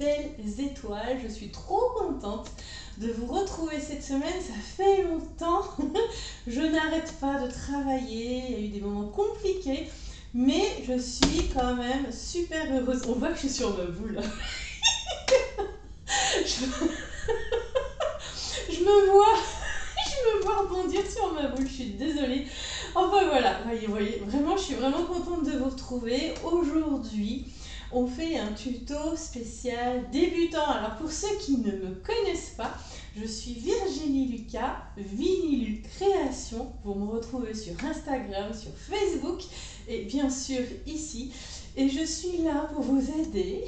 belles étoiles. Je suis trop contente de vous retrouver cette semaine. Ça fait longtemps. Je n'arrête pas de travailler. Il y a eu des moments compliqués. Mais je suis quand même super heureuse. On voit que je suis sur ma boule. je, je me vois. Je me vois rebondir sur ma boule. Je suis désolée. Enfin voilà, voyez, vraiment, je suis vraiment contente de vous retrouver. Aujourd'hui, on fait un tuto spécial débutant. Alors pour ceux qui ne me connaissent pas, je suis Virginie Lucas, Vinilu Création. Vous me retrouvez sur Instagram, sur Facebook et bien sûr ici. Et je suis là pour vous aider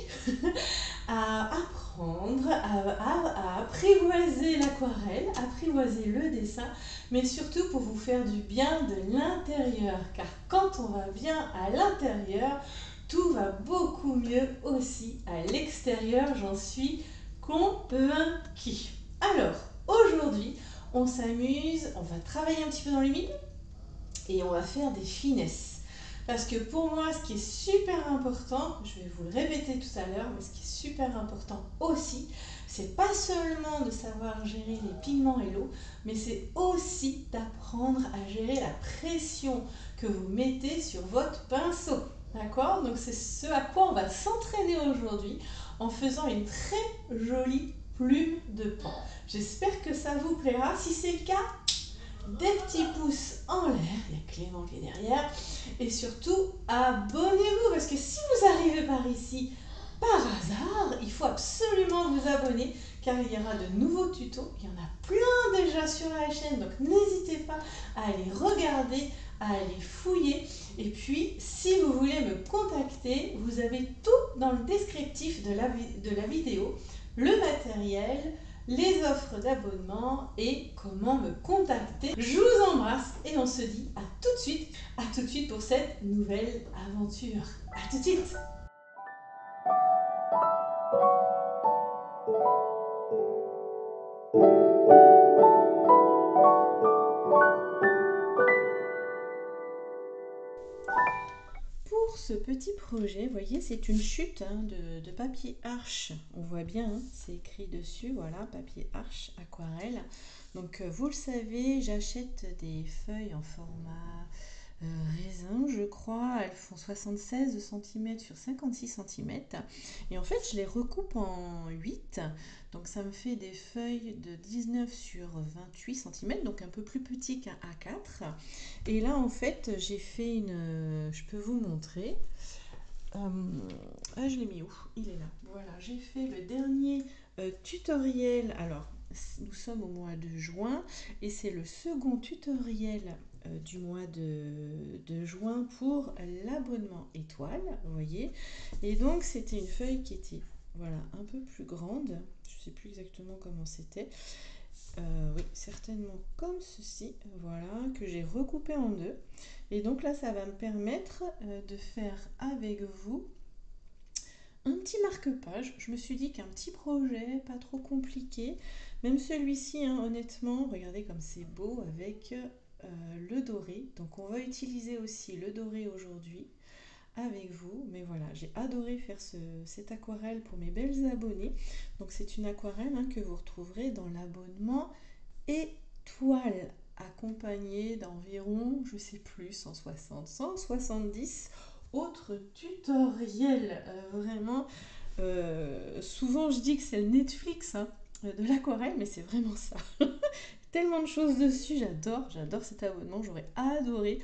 à apprendre, à apprivoiser l'aquarelle, apprivoiser le dessin, mais surtout pour vous faire du bien de l'intérieur. Car quand on va bien à l'intérieur, tout va beaucoup mieux aussi à l'extérieur, j'en suis convaincue. Alors, aujourd'hui, on s'amuse, on va travailler un petit peu dans l'humide et on va faire des finesses. Parce que pour moi, ce qui est super important, je vais vous le répéter tout à l'heure, mais ce qui est super important aussi, c'est pas seulement de savoir gérer les pigments et l'eau, mais c'est aussi d'apprendre à gérer la pression que vous mettez sur votre pinceau. D'accord? Donc c'est ce à quoi on va s'entraîner aujourd'hui en faisant une très jolie plume de pan. J'espère que ça vous plaira. Si c'est le cas, des petits pouces en l'air, il y a Clément qui est derrière, et surtout abonnez-vous, parce que si vous arrivez par ici par hasard, il faut absolument vous abonner, car il y aura de nouveaux tutos, il y en a plein déjà sur la chaîne, donc n'hésitez pas à aller regarder, à aller fouiller, et puis si vous voulez me contacter, vous avez tout dans le descriptif de la vidéo, le matériel, les offres d'abonnement et comment me contacter. Je vous embrasse et on se dit à tout de suite pour cette nouvelle aventure. À tout de suite. Pour ce petit projet, vous voyez, c'est une chute de papier Arches. On voit bien, c'est écrit dessus, voilà, papier Arches, aquarelle. Donc vous le savez, j'achète des feuilles en format raisin, je crois. Elles font 76 cm sur 56 cm. Et en fait, je les recoupe en 8. Donc ça me fait des feuilles de 19 sur 28 cm, donc un peu plus petit qu'un A4. Et là, en fait, j'ai fait une... Je peux vous montrer. Je l'ai mis où? Il est là. Voilà, j'ai fait le dernier tutoriel. Alors, nous sommes au mois de juin et c'est le second tutoriel du mois de juin pour l'abonnement étoile, vous voyez. Et donc, c'était une feuille qui était, voilà, un peu plus grande. Je ne sais plus exactement comment c'était. Oui, certainement comme ceci, voilà, que j'ai recoupé en deux. Et donc là, ça va me permettre de faire avec vous un petit marque-page. Je me suis dit qu'un petit projet, pas trop compliqué, même celui-ci, hein, honnêtement, regardez comme c'est beau avec le doré. Donc on va utiliser aussi le doré aujourd'hui avec vous, mais voilà, j'ai adoré faire cette aquarelle pour mes belles abonnées. Donc c'est une aquarelle que vous retrouverez dans l'abonnement étoile, accompagnée d'environ, je sais plus, 160, 170 autres tutoriels. Vraiment, souvent je dis que c'est le Netflix de l'aquarelle, mais c'est vraiment ça. Tellement de choses dessus, j'adore cet abonnement, j'aurais adoré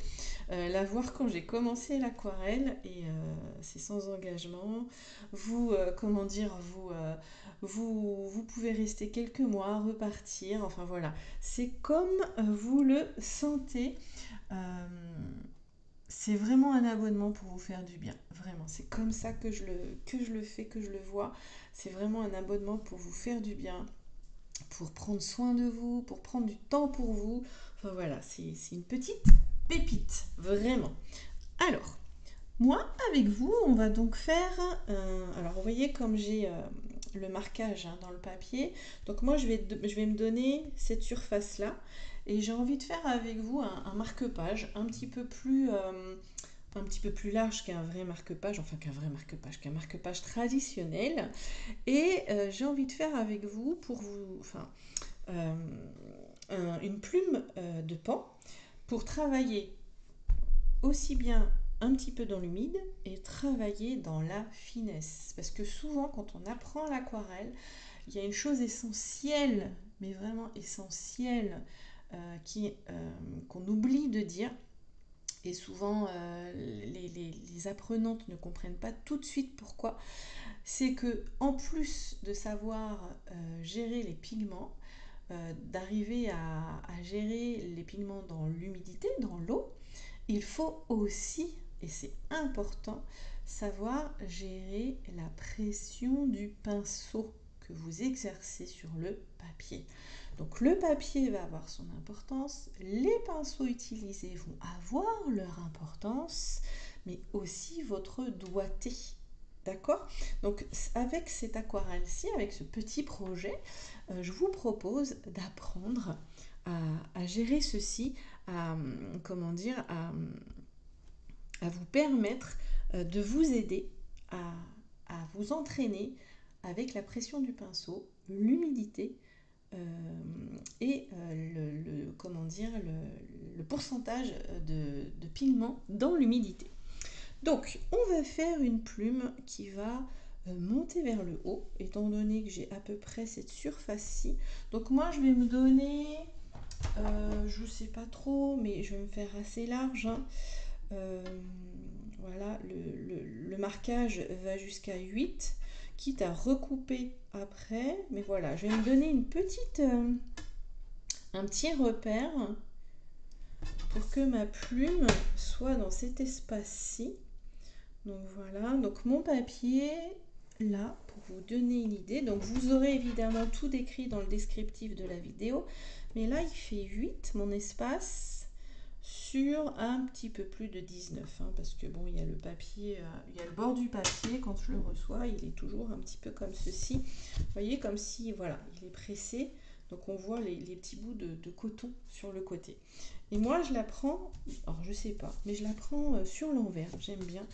l'avoir quand j'ai commencé l'aquarelle et c'est sans engagement. Vous, vous pouvez rester quelques mois, repartir, enfin voilà, c'est comme vous le sentez. C'est vraiment un abonnement pour vous faire du bien, vraiment, c'est comme ça que je le fais, que je le vois. C'est vraiment un abonnement pour vous faire du bien, pour prendre soin de vous, pour prendre du temps pour vous. Enfin voilà, c'est une petite pépite, vraiment. Alors, moi, avec vous, on va donc faire... alors, vous voyez comme j'ai le marquage dans le papier. Donc moi, je vais me donner cette surface-là. Et j'ai envie de faire avec vous un marque-page un petit peu plus un petit peu plus large qu'un vrai marque-page, enfin qu'un marque-page traditionnel. Et j'ai envie de faire avec vous, pour vous, enfin, une plume de pan pour travailler aussi bien un petit peu dans l'humide et travailler dans la finesse. Parce que souvent, quand on apprend l'aquarelle, il y a une chose essentielle, mais vraiment essentielle, qu'on oublie de dire. Et souvent, les apprenantes ne comprennent pas tout de suite pourquoi. C'est que, en plus de savoir gérer les pigments, d'arriver à gérer les pigments dans l'humidité, dans l'eau, il faut aussi, et c'est important, savoir gérer la pression du pinceau que vous exercez sur le papier. Donc le papier va avoir son importance, les pinceaux utilisés vont avoir leur importance, mais aussi votre doigté. D'accord? Donc avec cette aquarelle-ci, avec ce petit projet, je vous propose d'apprendre à gérer ceci, comment dire, à vous permettre de vous aider à vous entraîner avec la pression du pinceau, l'humidité et comment dire, le pourcentage de pigment dans l'humidité. Donc, on va faire une plume qui va monter vers le haut, étant donné que j'ai à peu près cette surface-ci. Donc moi, je vais me donner, je ne sais pas trop, mais je vais me faire assez large. Hein. Voilà, le marquage va jusqu'à 8, quitte à recouper après. Mais voilà, je vais me donner une petite, un petit repère pour que ma plume soit dans cet espace-ci. Donc voilà, donc mon papier, là, pour vous donner une idée. Donc vous aurez évidemment tout décrit dans le descriptif de la vidéo. Mais là, il fait 8, mon espace, sur un petit peu plus de 19. Hein, parce que bon, il y a le papier, il y a le bord du papier, quand je le reçois, il est toujours un petit peu comme ceci. Vous voyez, comme si, voilà, il est pressé. Donc on voit les petits bouts de coton sur le côté. Et moi, je la prends, alors je sais pas, mais je la prends sur l'envers. J'aime bien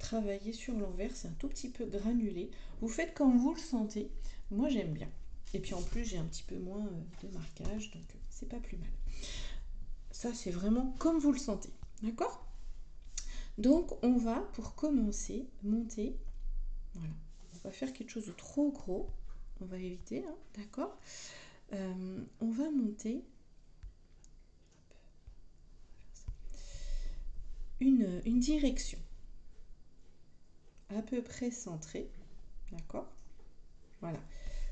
travailler sur l'envers, c'est un tout petit peu granulé. Vous faites comme vous le sentez. Moi, j'aime bien. Et puis en plus, j'ai un petit peu moins de marquage, donc c'est pas plus mal. Ça, c'est vraiment comme vous le sentez. D'accord? Donc, on va, pour commencer, monter. Voilà. On va pas faire quelque chose de trop gros. On va éviter, hein, d'accord? On va monter une direction à peu près centrée. D'accord? Voilà.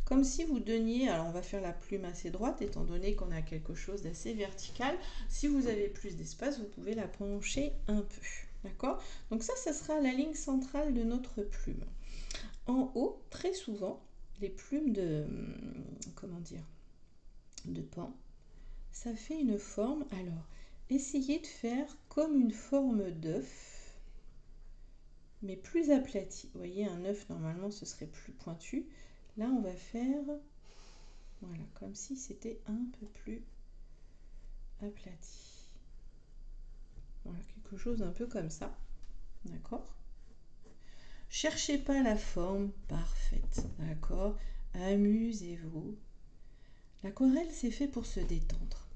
Comme si vous donniez, alors on va faire la plume assez droite étant donné qu'on a quelque chose d'assez vertical. Si vous avez plus d'espace, vous pouvez la pencher un peu. D'accord? Donc ça sera la ligne centrale de notre plume. En haut, très souvent, les plumes de, comment dire, de pan, ça fait une forme. Alors, essayez de faire comme une forme d'œuf, mais plus aplatie. Vous voyez, un œuf, normalement, ce serait plus pointu. Là, on va faire, voilà, comme si c'était un peu plus aplati. Voilà, quelque chose un peu comme ça. D'accord? Cherchez pas la forme parfaite. D'accord? Amusez-vous. L'aquarelle, c'est fait pour se détendre.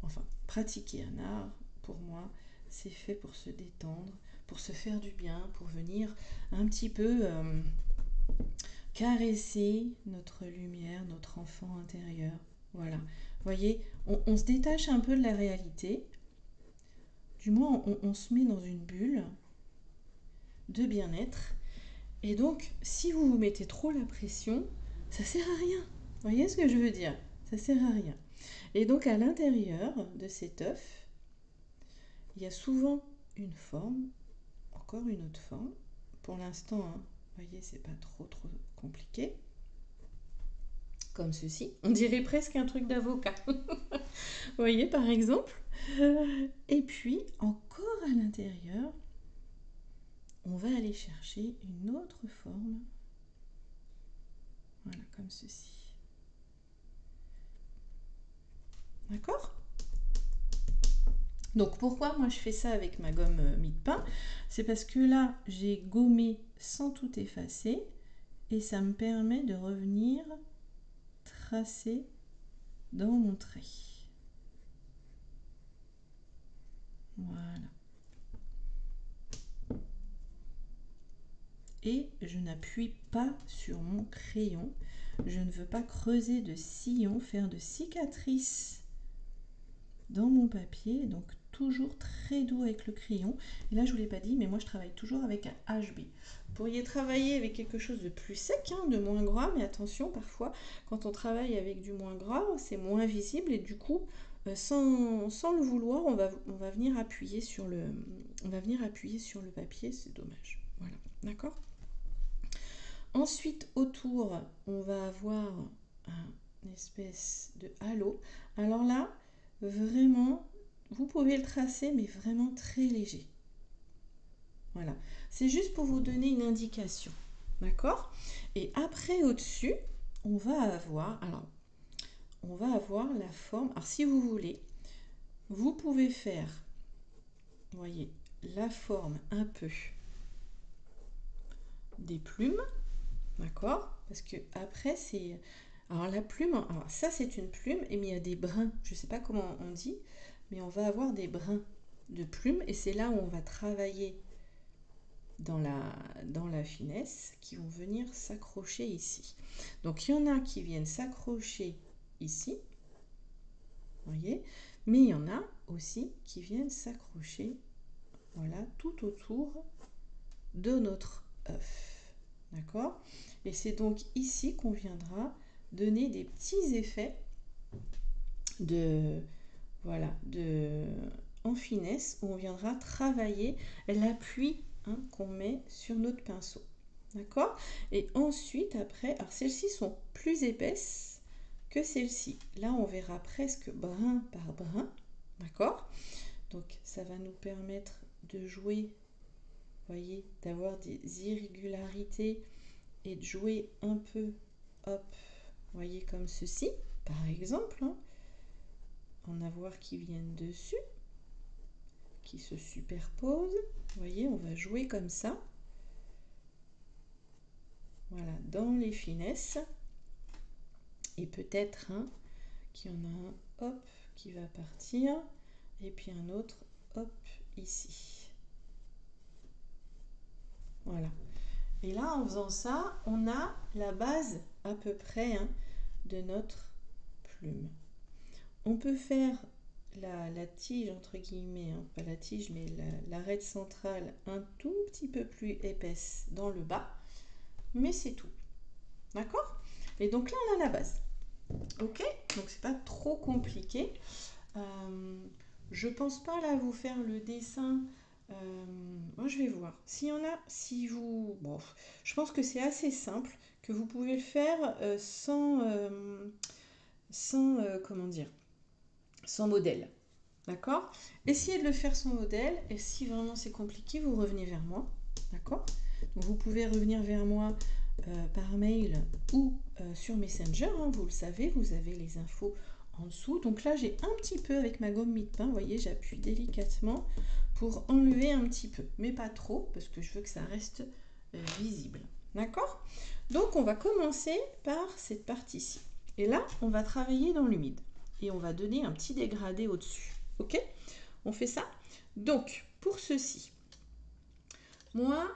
Enfin, pratiquer un art, pour moi, c'est fait pour se détendre, pour se faire du bien, pour venir un petit peu caresser notre lumière, notre enfant intérieur. Voilà. Vous voyez, on se détache un peu de la réalité. Du moins, on se met dans une bulle de bien-être. Et donc, si vous vous mettez trop la pression, ça sert à rien. Vous voyez ce que je veux dire? Ça sert à rien. Et donc, à l'intérieur de cet œuf, il y a souvent une forme, encore une autre forme. Pour l'instant, hein, vous voyez, c'est pas trop compliqué. Comme ceci. On dirait presque un truc d'avocat. Vous voyez, par exemple. Et puis, encore à l'intérieur, on va aller chercher une autre forme. Voilà, comme ceci. D'accord? Donc pourquoi moi je fais ça avec ma gomme mie-de-pain? C'est parce que là j'ai gommé sans tout effacer et ça me permet de revenir tracer dans mon trait. Voilà. Et je n'appuie pas sur mon crayon. Je ne veux pas creuser de sillon, faire de cicatrices dans mon papier. Donc toujours très doux avec le crayon. Et là je ne vous l'ai pas dit, mais moi je travaille toujours avec un HB. Vous pourriez travailler avec quelque chose de plus sec, hein, de moins gras, mais attention, parfois quand on travaille avec du moins gras, c'est moins visible et du coup, sans le vouloir, on va venir appuyer sur le papier, c'est dommage. Voilà, d'accord? Ensuite, autour, on va avoir une espèce de halo. Alors là, vraiment, vous pouvez le tracer, mais vraiment très léger. Voilà, c'est juste pour vous donner une indication. D'accord? Et après, au-dessus, on va avoir la forme. Alors, si vous voulez, vous pouvez faire, vous voyez, la forme un peu des plumes. D'accord? Parce que après, c'est... Alors la plume, alors ça c'est une plume, et mais il y a des brins, je ne sais pas comment on dit, mais on va avoir des brins de plumes, et c'est là où on va travailler dans la finesse, qui vont venir s'accrocher ici. Donc il y en a qui viennent s'accrocher ici, vous voyez, mais il y en a aussi qui viennent s'accrocher, voilà, tout autour de notre œuf. D'accord? Et c'est donc ici qu'on viendra donner des petits effets en finesse, où on viendra travailler l'appui, hein, qu'on met sur notre pinceau. D'accord? Et ensuite, après, alors celles-ci sont plus épaisses que celles-ci. Là, on verra presque brin par brin. D'accord? Donc, ça va nous permettre de jouer, voyez, d'avoir des irrégularités et de jouer un peu, hop, voyez, comme ceci, par exemple, hein, en avoir qui viennent dessus, qui se superposent, voyez, on va jouer comme ça, voilà, dans les finesses, et peut-être un, qu'il y en a un, hop, qui va partir, et puis un autre, hop, ici, voilà. Et là, en faisant ça, on a la base à peu près, hein, de notre plume. On peut faire la tige, entre guillemets, hein, pas la tige, mais l'arête centrale un tout petit peu plus épaisse dans le bas, mais c'est tout. D'accord? Et donc là, on a la base. Ok? Donc c'est pas trop compliqué. Je pense pas là vous faire le dessin. Moi je vais voir. S'il y en a, si vous... Bon, je pense que c'est assez simple, que vous pouvez le faire comment dire, sans modèle. D'accord? Essayez de le faire sans modèle, et si vraiment c'est compliqué, vous revenez vers moi. D'accord? Donc vous pouvez revenir vers moi par mail ou sur Messenger, hein, vous le savez, vous avez les infos en dessous. Donc là, j'ai un petit peu avec ma gomme mie-de-pain, vous voyez, j'appuie délicatement pour enlever un petit peu, mais pas trop, parce que je veux que ça reste visible. D'accord? Donc on va commencer par cette partie-ci. Et là, on va travailler dans l'humide. Et on va donner un petit dégradé au-dessus. Ok? On fait ça? Donc, pour ceci, moi,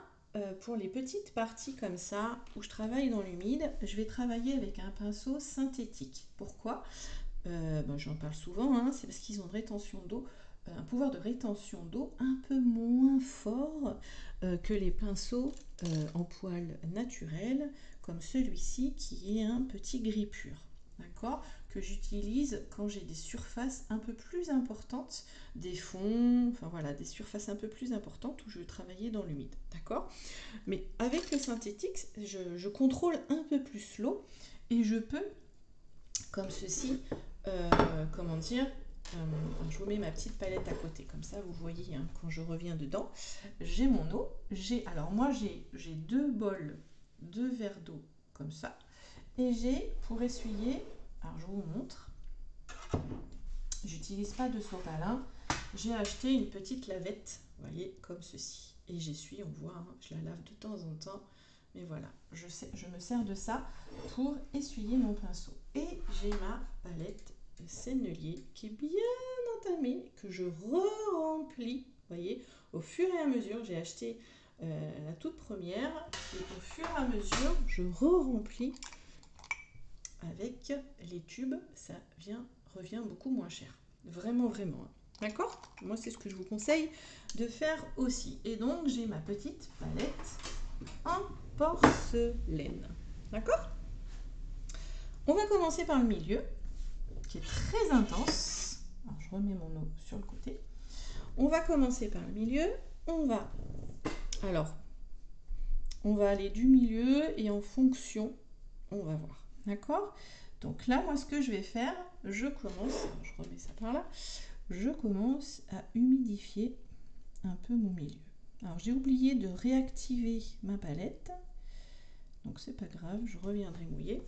pour les petites parties comme ça, où je travaille dans l'humide, je vais travailler avec un pinceau synthétique. Pourquoi? J'en parle souvent, hein, c'est parce qu'ils ont une rétention d'eau, un pouvoir de rétention d'eau un peu moins fort que les pinceaux en poil naturel, comme celui-ci qui est un petit gris pur. D'accord? Que j'utilise quand j'ai des surfaces un peu plus importantes, des fonds, enfin voilà, des surfaces un peu plus importantes où je vais travailler dans l'humide. D'accord? Mais avec le synthétique, je contrôle un peu plus l'eau et je peux, comme ceci, comment dire, je vous mets ma petite palette à côté, comme ça vous voyez, hein, quand je reviens dedans, j'ai mon eau, alors moi j'ai 2 verres d'eau comme ça, et j'ai pour essuyer, alors je vous montre, j'utilise pas de sopalin, j'ai acheté une petite lavette, vous voyez, comme ceci. Et j'essuie, on voit, hein, je la lave de temps en temps. Mais voilà, je me sers de ça pour essuyer mon pinceau. Et j'ai ma palette Sennelier qui est bien entamée, que je re-remplis, vous voyez, au fur et à mesure. J'ai acheté la toute première et au fur et à mesure, je re-remplis avec les tubes. Ça revient beaucoup moins cher. Vraiment, vraiment. D'accord? Moi, c'est ce que je vous conseille de faire aussi. Et donc, j'ai ma petite palette en porcelaine. D'accord? On va commencer par le milieu, qui est très intense. Alors, je remets mon eau sur le côté. On va commencer par le milieu. On va aller du milieu et en fonction, on va voir. D'accord? Donc là, moi, ce que je vais faire, je remets ça par là, je commence à humidifier un peu mon milieu. Alors, j'ai oublié de réactiver ma palette. Donc, c'est pas grave, je reviendrai mouiller.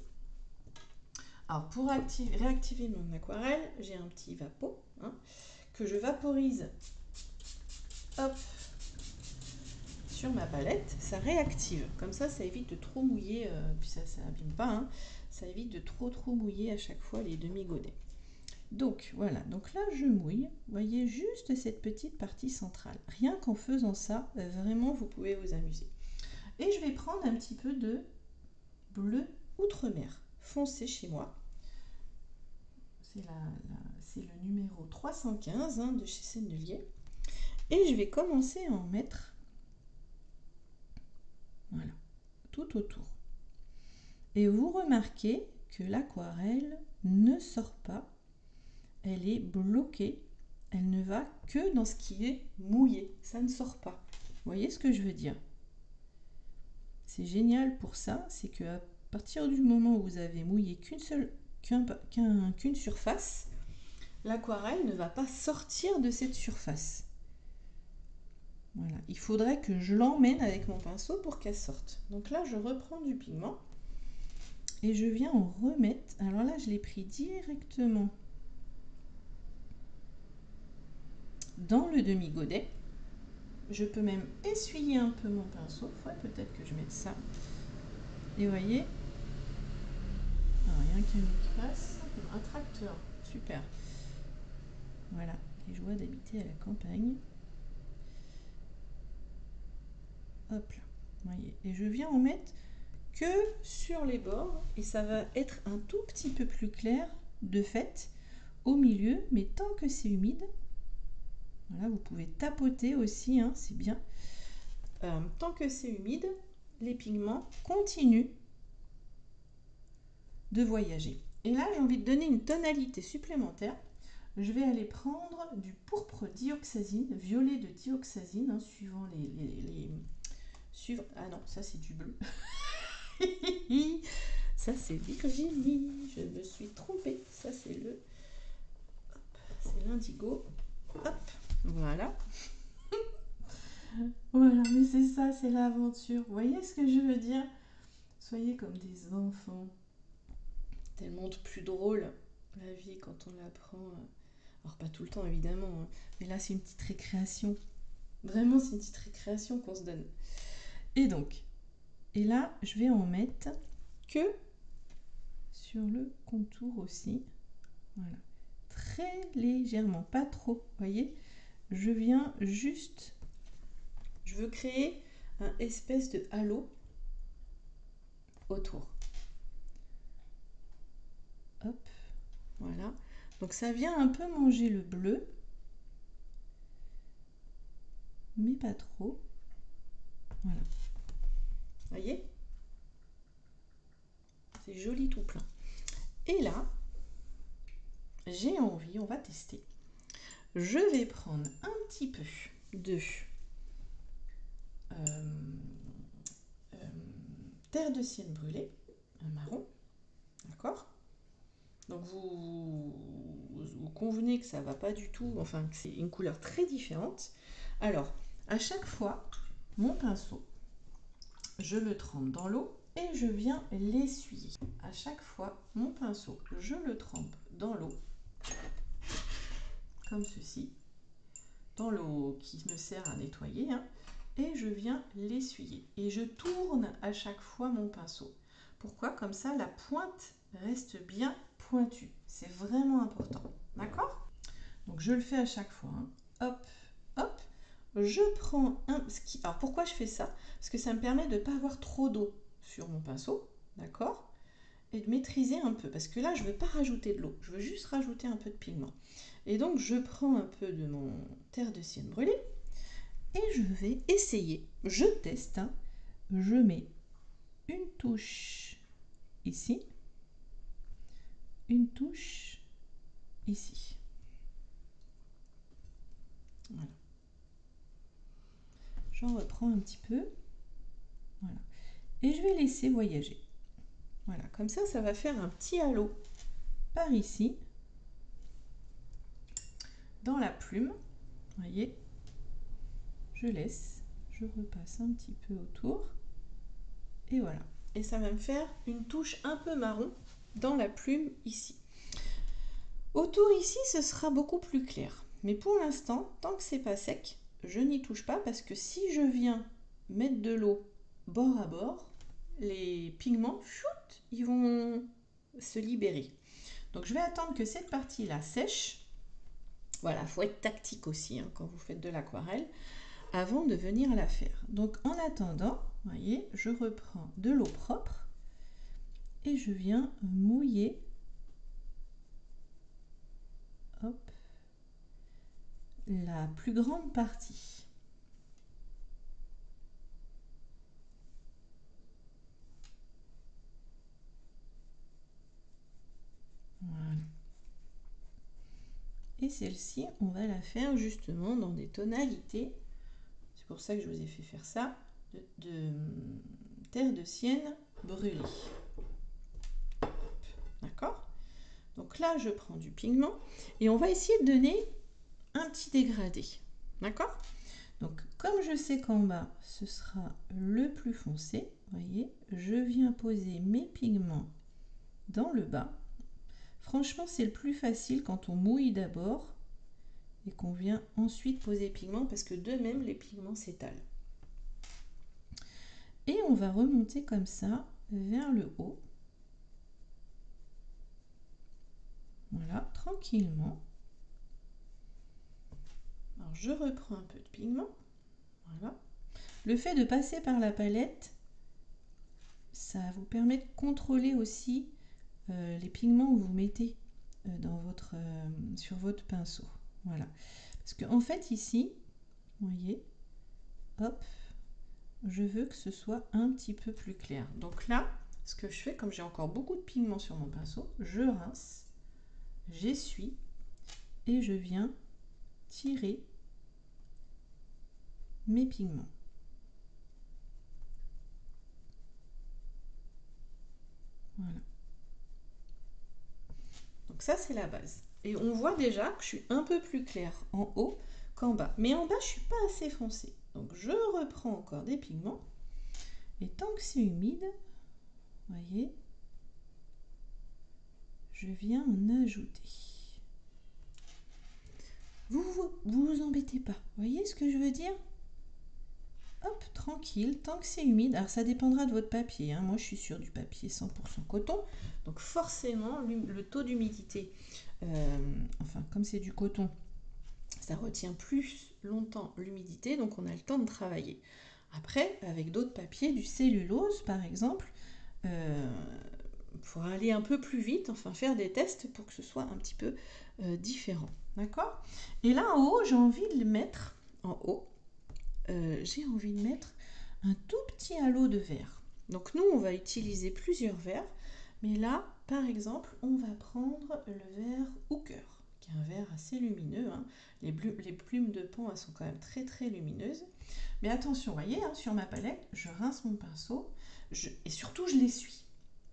Alors, pour réactiver mon aquarelle, j'ai un petit vapeau que je vaporise sur ma palette. Ça réactive. Comme ça, ça évite de trop mouiller, puis ça abîme pas. Hein, ça évite de trop mouiller à chaque fois les demi-godets. Donc voilà, donc là je mouille, vous voyez juste cette petite partie centrale. Rien qu'en faisant ça, vraiment vous pouvez vous amuser. Et je vais prendre un petit peu de bleu Outre-mer foncé chez moi. C'est le numéro 315 de chez Sennelier. Et je vais commencer à en mettre, voilà, tout autour. Et vous remarquez que l'aquarelle ne sort pas, elle est bloquée. Elle ne va que dans ce qui est mouillé, ça ne sort pas. Vous voyez ce que je veux dire? C'est génial pour ça, c'est qu'à partir du moment où vous avez mouillé qu'une surface, l'aquarelle ne va pas sortir de cette surface. Voilà, il faudrait que je l'emmène avec mon pinceau pour qu'elle sorte. Donc là, je reprends du pigment et je viens en remettre. Alors là, je l'ai pris directement dans le demi-godet. Je peux même essuyer un peu mon pinceau. Il faudrait peut-être que je mette ça. Et vous voyez, alors, il y a un camion qui passe, un tracteur, super. Voilà, les joies d'habiter à la campagne. Hop là, vous voyez. Et je viens en mettre que sur les bords et ça va être un tout petit peu plus clair de fait au milieu, mais tant que c'est humide, voilà, vous pouvez tapoter aussi, hein, c'est bien. Tant que c'est humide, les pigments continuent de voyager. Et là, j'ai envie de donner une tonalité supplémentaire. Je vais aller prendre du pourpre dioxazine, violet de dioxazine, hein, suivant ah non, ça c'est du bleu. Ça c'est Virginie, je me suis trompée. Ça c'est c'est l'indigo. Hop, voilà. Voilà, mais c'est ça, c'est l'aventure. Vous voyez ce que je veux dire? Soyez comme des enfants. Tellement plus drôle la vie quand on l'apprend. Alors pas tout le temps évidemment, hein, mais là c'est une petite récréation. Vraiment, c'est une petite récréation qu'on se donne. Et là, je vais en mettre que sur le contour aussi. Voilà. Très légèrement, pas trop. Vous voyez, je viens juste, je veux créer un espèce de halo autour. Hop, voilà. Donc ça vient un peu manger le bleu, mais pas trop. Voilà. Vous voyez? C'est joli tout plein. Et là, j'ai envie, on va tester. Je vais prendre un petit peu de terre de sienne brûlée, un marron, d'accord? Donc vous convenez que ça va pas du tout, enfin que c'est une couleur très différente. Alors, à chaque fois, mon pinceau, je le trempe dans l'eau et je viens l'essuyer. À chaque fois, mon pinceau, je le trempe dans l'eau, comme ceci. dans l'eau qui me sert à nettoyer, hein, et je viens l'essuyer. Et je tourne à chaque fois mon pinceau. Pourquoi? Comme ça, la pointe reste bien pointue. C'est vraiment important. D'accord? Donc, je le fais à chaque fois. Hein. Hop, hop. Je prends un... Alors, pourquoi je fais ça? Parce que ça me permet de ne pas avoir trop d'eau sur mon pinceau. D'accord? Et de maîtriser un peu. Parce que là, je ne veux pas rajouter de l'eau. Je veux juste rajouter un peu de pigment. Et donc, je prends un peu de mon terre de sienne brûlée. Et je vais essayer. Je teste. Hein. Je mets une touche ici. Une touche ici. Voilà. J'en reprends un petit peu. Voilà. Et je vais laisser voyager. Voilà. Comme ça, ça va faire un petit halo par ici. Dans la plume. Vous voyez? Je laisse. Je repasse un petit peu autour. Et voilà. Et ça va me faire une touche un peu marron dans la plume ici. Autour ici, ce sera beaucoup plus clair. Mais pour l'instant, tant que c'est pas sec, je n'y touche pas parce que si je viens mettre de l'eau bord à bord, les pigments, chut, ils vont se libérer. Donc je vais attendre que cette partie-là sèche. Voilà, il faut être tactique aussi hein, quand vous faites de l'aquarelle avant de venir la faire. Donc en attendant, vous voyez, je reprends de l'eau propre et je viens mouiller. Hop. La plus grande partie. Voilà. Et celle-ci, on va la faire justement dans des tonalités. C'est pour ça que je vous ai fait faire ça. De terre de sienne brûlée. D'accord? Donc là, je prends du pigment et on va essayer de donner un petit dégradé. D'accord? Donc, comme je sais qu'en bas, ce sera le plus foncé, vous voyez, je viens poser mes pigments dans le bas. Franchement, c'est le plus facile quand on mouille d'abord et qu'on vient ensuite poser les pigments parce que d'eux-mêmes, les pigments s'étalent. Et on va remonter comme ça vers le haut. Voilà, tranquillement. Alors, je reprends un peu de pigment. Voilà. Le fait de passer par la palette, ça vous permet de contrôler aussi les pigments que vous mettez sur votre pinceau. Voilà. Parce qu'en fait, ici, vous voyez, hop, je veux que ce soit un petit peu plus clair. Donc là, ce que je fais, comme j'ai encore beaucoup de pigments sur mon pinceau, je rince, j'essuie et je viens tirer mes pigments. Voilà. Donc ça, c'est la base. Et on voit déjà que je suis un peu plus claire en haut qu'en bas. Mais en bas, je ne suis pas assez foncée. Donc je reprends encore des pigments. Et tant que c'est humide, vous voyez, je viens en ajouter. Vous embêtez pas. Vous voyez ce que je veux dire? Hop, tranquille, tant que c'est humide. Alors ça dépendra de votre papier. Hein. Moi, je suis sur du papier 100% coton. Donc forcément, le taux d'humidité, enfin comme c'est du coton, ça retient plus longtemps l'humidité. Donc on a le temps de travailler. Après, avec d'autres papiers, du cellulose par exemple, pour aller un peu plus vite, enfin faire des tests pour que ce soit un petit peu différent. D'accord? Et là en haut, j'ai envie de le mettre en haut. J'ai envie de mettre un tout petit halo de vert. Donc nous, on va utiliser plusieurs verres. Mais là, par exemple, on va prendre le vert Hooker, qui est un vert assez lumineux. Hein. Les plumes de pan, elles sont quand même très très lumineuses. Mais attention, vous voyez, hein, sur ma palette, je rince mon pinceau et surtout je l'essuie.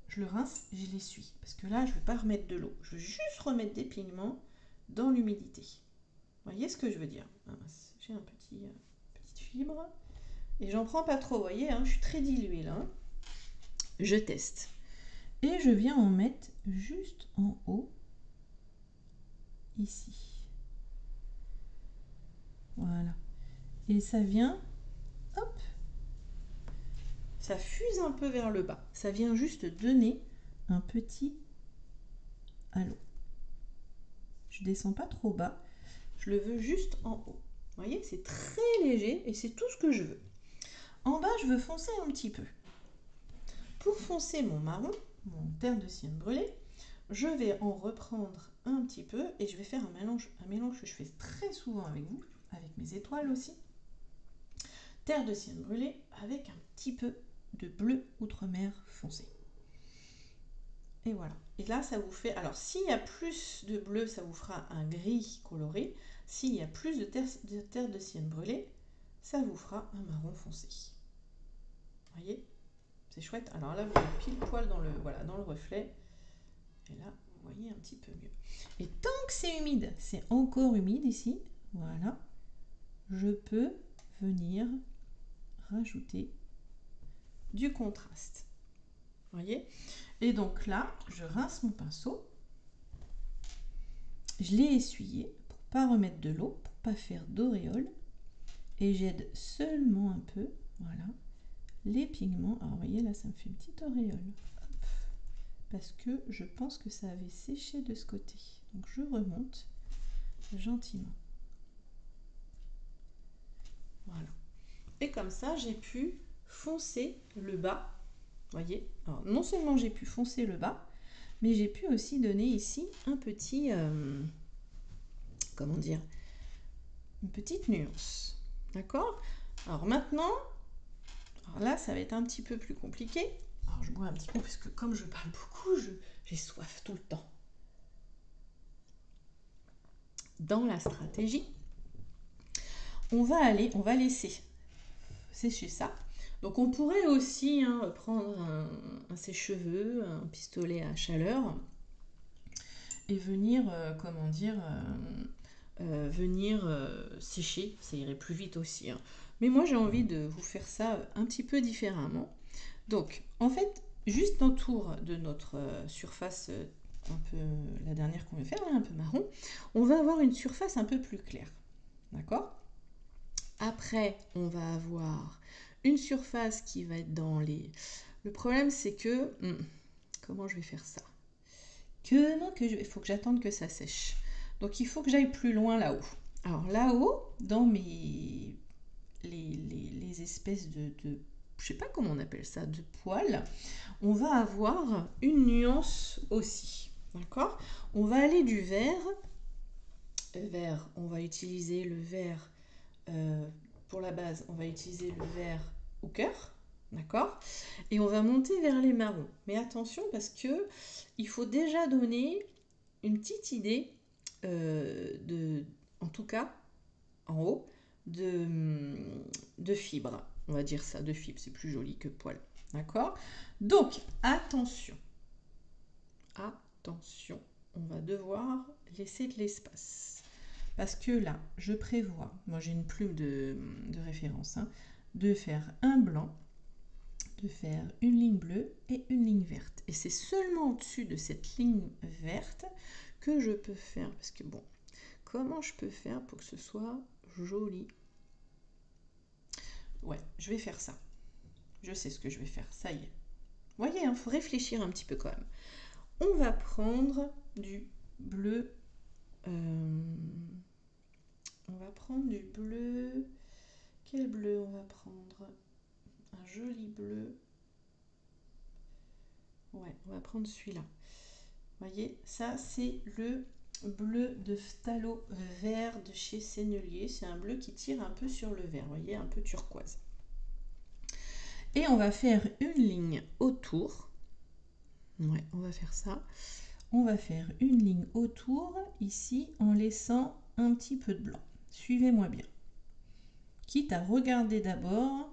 Je le rince et je l'essuie. Parce que là, je ne vais pas remettre de l'eau. Je veux juste remettre des pigments dans l'humidité. Vous voyez ce que je veux dire? J'ai un petite fibre. Et j'en prends pas trop, vous voyez, hein, je suis très diluée là. Je teste. Et je viens en mettre juste en haut, ici. Voilà. Et ça vient, hop, ça fuse un peu vers le bas. Ça vient juste donner un petit halo. Je descends pas trop bas, je le veux juste en haut. Vous voyez, c'est très léger et c'est tout ce que je veux. En bas, je veux foncer un petit peu. Pour foncer mon marron, mon terre de sienne brûlée, je vais en reprendre un petit peu et je vais faire un mélange que je fais très souvent avec vous, avec mes étoiles aussi. Terre de sienne brûlée avec un petit peu de bleu outre-mer foncé. Et voilà. Et là, ça vous fait... Alors, s'il y a plus de bleu, ça vous fera un gris coloré. S'il y a plus de terre de sienne brûlée, ça vous fera un marron foncé. Vous voyez? C'est chouette. Alors là, vous êtes pile poil dans le reflet. Et là, vous voyez un petit peu mieux. Et tant que c'est humide, c'est encore humide ici. Voilà. Je peux venir rajouter du contraste. Vous voyez? Et donc là, je rince mon pinceau. Je l'ai essuyé pour ne pas remettre de l'eau, pour ne pas faire d'auréole. Et j'aide seulement un peu, voilà, les pigments. Alors vous voyez là, ça me fait une petite auréole. Hop. Parce que je pense que ça avait séché de ce côté. Donc je remonte gentiment. Voilà. Et comme ça, j'ai pu foncer le bas. Vous voyez? Alors non seulement j'ai pu foncer le bas, mais j'ai pu aussi donner ici un petit... comment dire? Une petite nuance. D'accord? Alors maintenant, alors là, ça va être un petit peu plus compliqué. Alors je bois un petit peu parce que comme je parle beaucoup, j'ai soif tout le temps. Dans la stratégie, on va laisser sécher ça. Donc on pourrait aussi prendre un sèche-cheveux, un pistolet à chaleur et venir, comment dire, venir sécher. Ça irait plus vite aussi. Mais moi j'ai envie de vous faire ça un petit peu différemment. Donc en fait, juste autour de notre surface un peu, la dernière qu'on vient faire, là, un peu marron, on va avoir une surface un peu plus claire. D'accord? Après, on va avoir une surface qui va être dans les... Le problème, c'est que... comment je vais faire ça? Il faut que j'attende que ça sèche. Donc, il faut que j'aille plus loin là-haut. Alors, là-haut, dans mes... les espèces de... Je sais pas comment on appelle ça, de poils, on va avoir une nuance aussi. D'accord? On va aller du vert. On va utiliser le vert... pour la base, on va utiliser le vert Hooker, d'accord? Et on va monter vers les marrons. Mais attention parce que il faut déjà donner une petite idée en tout cas, en haut, de fibres. On va dire ça, de fibres, c'est plus joli que poil, d'accord? Donc, attention, on va devoir laisser de l'espace. Parce que là, je prévois, moi j'ai une plume de référence, de faire un blanc, de faire une ligne bleue et une ligne verte. Et c'est seulement au-dessus de cette ligne verte que je peux faire, parce que bon, comment je peux faire pour que ce soit joli? Ouais, je vais faire ça. Je sais ce que je vais faire, ça y est. Vous voyez, il faut réfléchir un petit peu quand même. On va prendre du bleu... on va prendre du bleu. Quel bleu on va prendre? Un joli bleu. Ouais, on va prendre celui-là. Vous voyez, ça c'est le bleu de phthalo vert de chez Sennelier. C'est un bleu qui tire un peu sur le vert, vous voyez, un peu turquoise. Et on va faire une ligne autour. Ouais, on va faire ça. On va faire une ligne autour ici en laissant un petit peu de blanc. Suivez-moi bien. Quitte à regarder d'abord,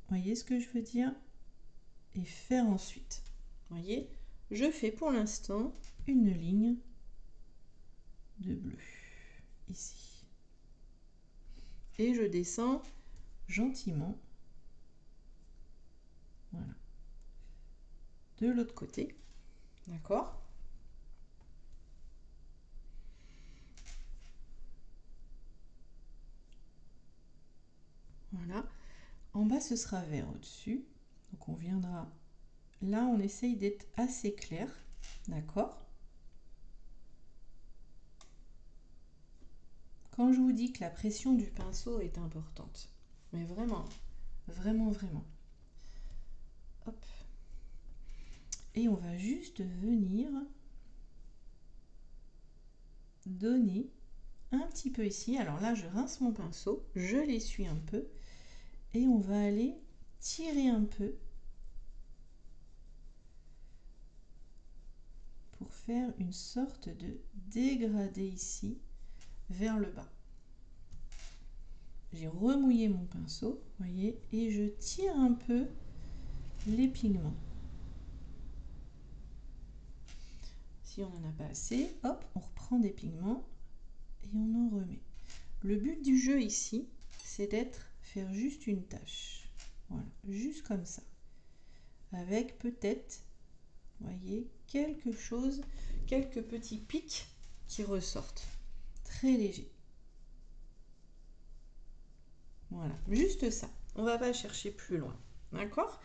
voyez ce que je veux dire, et faire ensuite. Voyez, je fais pour l'instant une ligne de bleu ici. Et je descends gentiment. Voilà. De l'autre côté. D'accord? En bas, ce sera vert au-dessus. Donc on viendra... Là, on essaye d'être assez clair. D'accord? Quand je vous dis que la pression du pinceau est importante, mais vraiment, vraiment, vraiment. Hop. Et on va juste venir donner un petit peu ici. Alors là, je rince mon pinceau, je l'essuie un peu et on va aller tirer un peu pour faire une sorte de dégradé ici vers le bas. J'ai remouillé mon pinceau, voyez, et je tire un peu les pigments. Si on n'en a pas assez, hop, on reprend des pigments et on en remet. Le but du jeu ici, c'est faire juste une tache. Voilà, juste comme ça. Avec peut-être, voyez, quelque chose, quelques petits pics qui ressortent. Très léger. Voilà, juste ça. On va pas chercher plus loin. D'accord?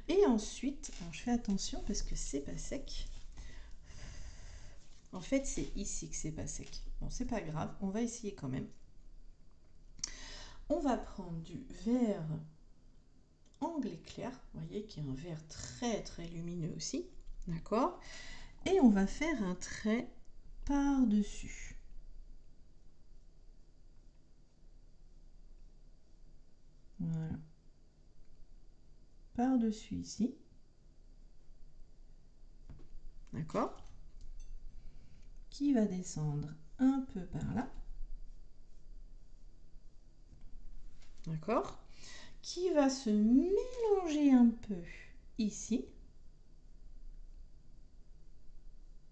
Et ensuite, alors je fais attention parce que c'est pas sec. En fait, c'est ici que c'est pas sec. Bon, c'est pas grave, on va essayer quand même. On va prendre du vert anglais clair, vous voyez, qui est un vert très très lumineux aussi. D'accord? Et on va faire un trait par-dessus. Voilà. Par-dessus ici. D'accord? Qui va descendre un peu par là. D'accord? Qui va se mélanger un peu ici.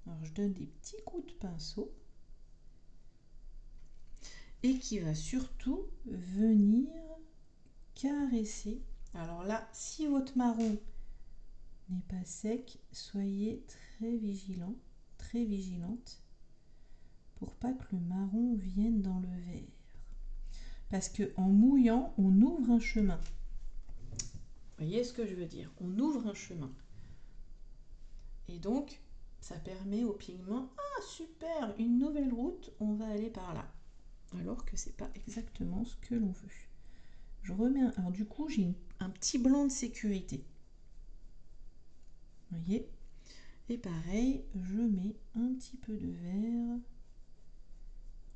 Alors je donne des petits coups de pinceau. Et qui va surtout venir caresser. Alors là, si votre marron n'est pas sec, soyez très vigilant, très vigilante pour pas que le marron vienne dans le vert. Parce que en mouillant, on ouvre un chemin. Vous voyez ce que je veux dire? On ouvre un chemin. Et donc, ça permet au pigment, ah super, une nouvelle route, on va aller par là. Alors que c'est pas exactement ce que l'on veut. Je remets alors du coup, j'ai un petit blanc de sécurité. Vous voyez? Et pareil, je mets un petit peu de vert.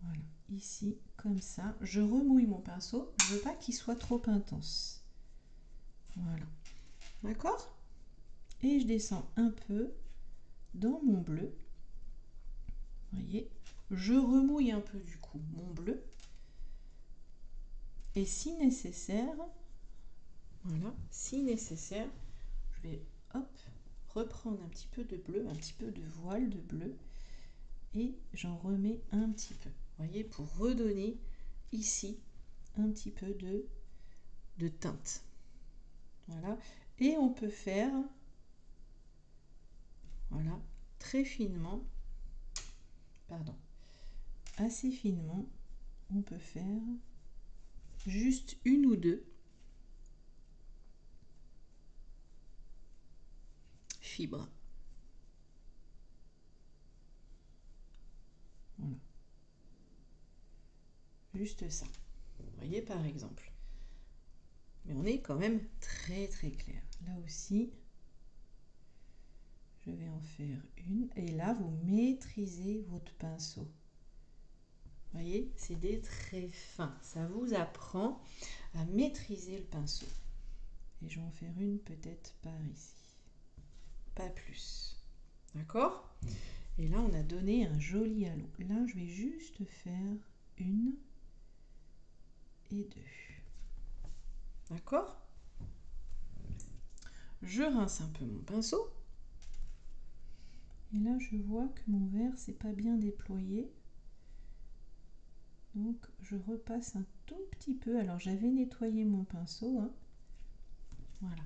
Voilà, ici, comme ça. Je remouille mon pinceau. Je veux pas qu'il soit trop intense. Voilà. D'accord? Et je descends un peu dans mon bleu. Vous voyez? Je remouille un peu du coup mon bleu. Et si nécessaire, voilà, si nécessaire, je vais hop, reprendre un petit peu de bleu, un petit peu de voile de bleu. Et j'en remets un petit peu. Vous voyez, pour redonner ici un petit peu de teinte. Voilà. Et on peut faire, voilà, très finement, pardon, assez finement, on peut faire juste une ou deux fibres. Voilà. Juste ça. Vous voyez par exemple. Mais on est quand même très très clair. Là aussi, je vais en faire une. Et là, vous maîtrisez votre pinceau. Vous voyez, c'est des traits fins. Ça vous apprend à maîtriser le pinceau. Et je vais en faire une peut-être par ici. Pas plus. D'accord? Et là, on a donné un joli halo. Là, je vais juste faire une et deux. D'accord? Je rince un peu mon pinceau. Et là, je vois que mon verre s'est pas bien déployé. Donc, je repasse un tout petit peu. Alors, j'avais nettoyé mon pinceau. Hein. Voilà.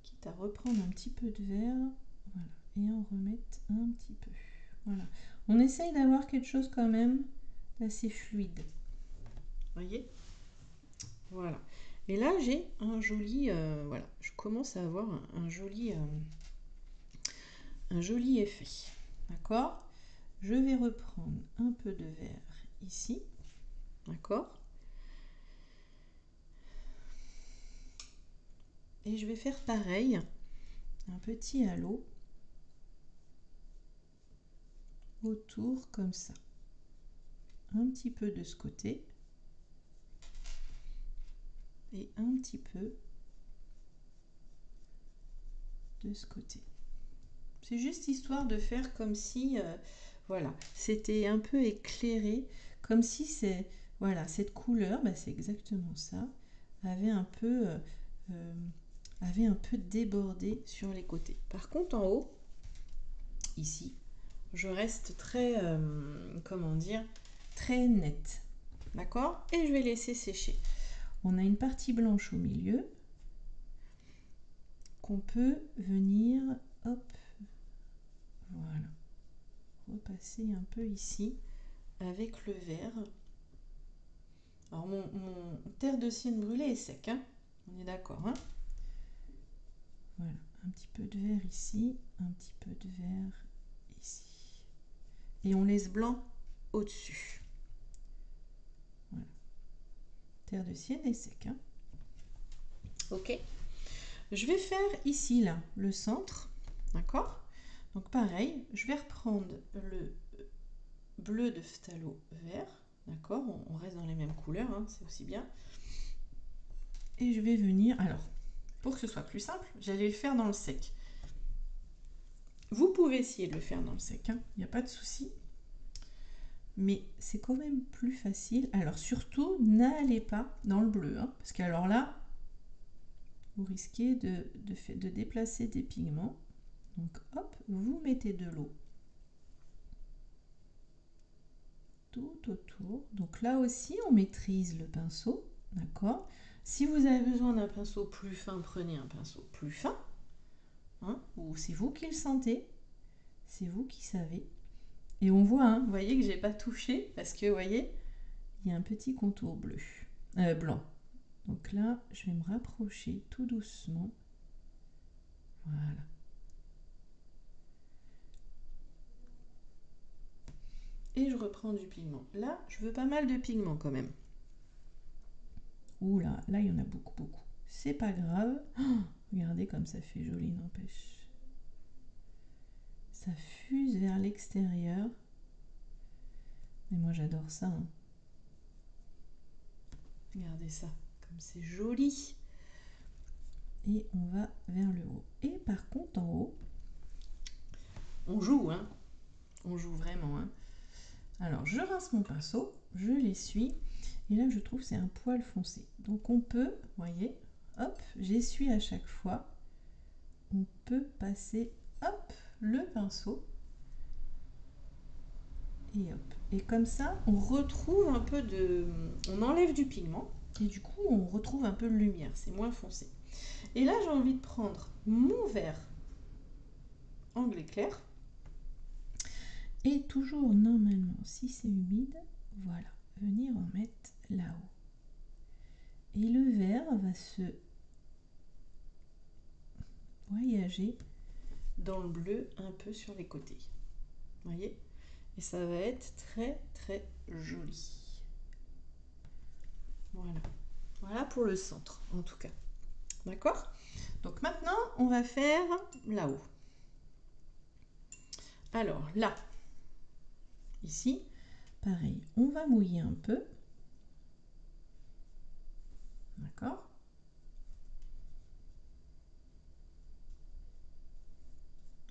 Quitte à reprendre un petit peu de verre. Voilà. Et en remettre un petit peu. Voilà. On essaye d'avoir quelque chose quand même d'assez fluide. Voyez? Voilà. Et là, j'ai un joli, voilà, je commence à avoir un joli effet. D'accord? Je vais reprendre un peu de vert ici. D'accord? Et je vais faire pareil, un petit halo autour comme ça. Un petit peu de ce côté. Et un petit peu de ce côté. C'est juste histoire de faire comme si, voilà, c'était un peu éclairé, comme si c'est, voilà, cette couleur, bah, c'est exactement ça, avait un peu débordé sur les côtés. Par contre, en haut, ici, je reste très, comment dire, très nette. D'accord? Et je vais laisser sécher. On a une partie blanche au milieu qu'on peut venir, hop, voilà, repasser un peu ici avec le vert. Alors mon terre de sienne brûlée est sec, hein, on est d'accord, hein. Voilà, un petit peu de vert ici, un petit peu de vert ici. Et on laisse blanc au-dessus. Voilà. Terre de sienne est sec, hein. Ok. Je vais faire ici, là, le centre, d'accord. Donc pareil, je vais reprendre le bleu de phthalo vert, d'accord, on reste dans les mêmes couleurs, hein, c'est aussi bien. Et je vais venir, alors, pour que ce soit plus simple, j'allais le faire dans le sec. Vous pouvez essayer de le faire dans le sec, hein, il n'y a pas de souci. Mais c'est quand même plus facile. Alors surtout, n'allez pas dans le bleu, hein, parce qu'alors là, vous risquez de déplacer des pigments. Donc hop, vous mettez de l'eau tout autour. Donc là aussi, on maîtrise le pinceau, d'accord. Si vous avez besoin d'un pinceau plus fin, prenez un pinceau plus fin, hein, ou c'est vous qui le sentez, c'est vous qui savez. Et on voit, hein, vous voyez que j'ai pas touché parce que, vous voyez, il y a un petit contour bleu, blanc. Donc là, je vais me rapprocher tout doucement. Voilà. Et je reprends du pigment. Là, je veux pas mal de pigment quand même. Ouh là, là, il y en a beaucoup, beaucoup. C'est pas grave. Oh, regardez comme ça fait joli, n'empêche. Ça fuse vers l'extérieur. Et moi, j'adore ça, hein. Regardez ça, comme c'est joli. Et on va vers le haut. Et par contre, en haut, on joue, hein. On joue vraiment, hein. Alors, je rince mon pinceau, je l'essuie. Et là, je trouve que c'est un poil foncé. Donc, on peut, voyez, hop, j'essuie à chaque fois. On peut passer, hop, le pinceau. Et hop. Et comme ça, on retrouve un peu de... On enlève du pigment. Et du coup, on retrouve un peu de lumière. C'est moins foncé. Et là, j'ai envie de prendre mon vert anglais clair. Et toujours, normalement, si c'est humide, voilà, venir en mettre là-haut. Et le vert va se voyager dans le bleu un peu sur les côtés. Vous voyez? Et ça va être très très joli. Voilà. Voilà pour le centre, en tout cas. D'accord? Donc maintenant, on va faire là-haut. Alors là, ici, pareil, on va mouiller un peu. D'accord?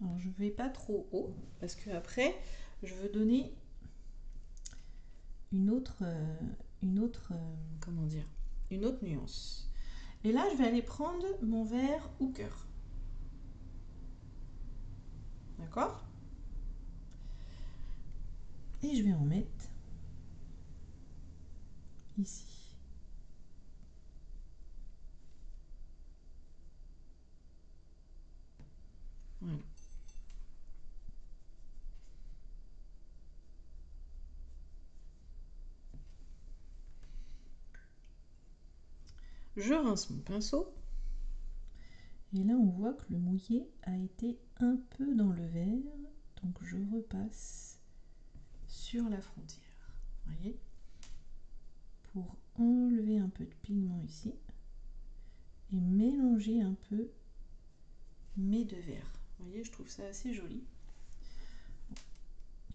Alors je ne vais pas trop haut, parce que après, je veux donner une autre comment dire, une autre nuance. Et là, je vais aller prendre mon vert Hooker. D'accord? Et je vais en mettre ici. Voilà. Je rince mon pinceau. Et là, on voit que le mouillé a été un peu dans le vert. Donc, je repasse sur la frontière. Vous voyez? Pour enlever un peu de pigment ici. Et mélanger un peu mes deux verts. Vous voyez, je trouve ça assez joli.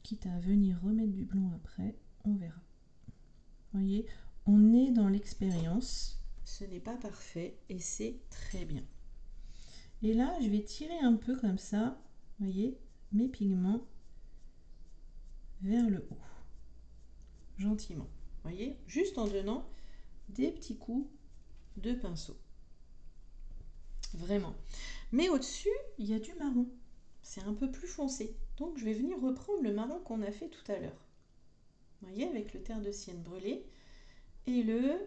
Quitte à venir remettre du blanc après, on verra. Vous voyez, on est dans l'expérience. Ce n'est pas parfait et c'est très bien. Et là, je vais tirer un peu comme ça, vous voyez, mes pigments vers le haut. Gentiment. Vous voyez, juste en donnant des petits coups de pinceau. Vraiment. Mais au-dessus, il y a du marron. C'est un peu plus foncé. Donc, je vais venir reprendre le marron qu'on a fait tout à l'heure. Vous voyez, avec le terre de sienne brûlé et le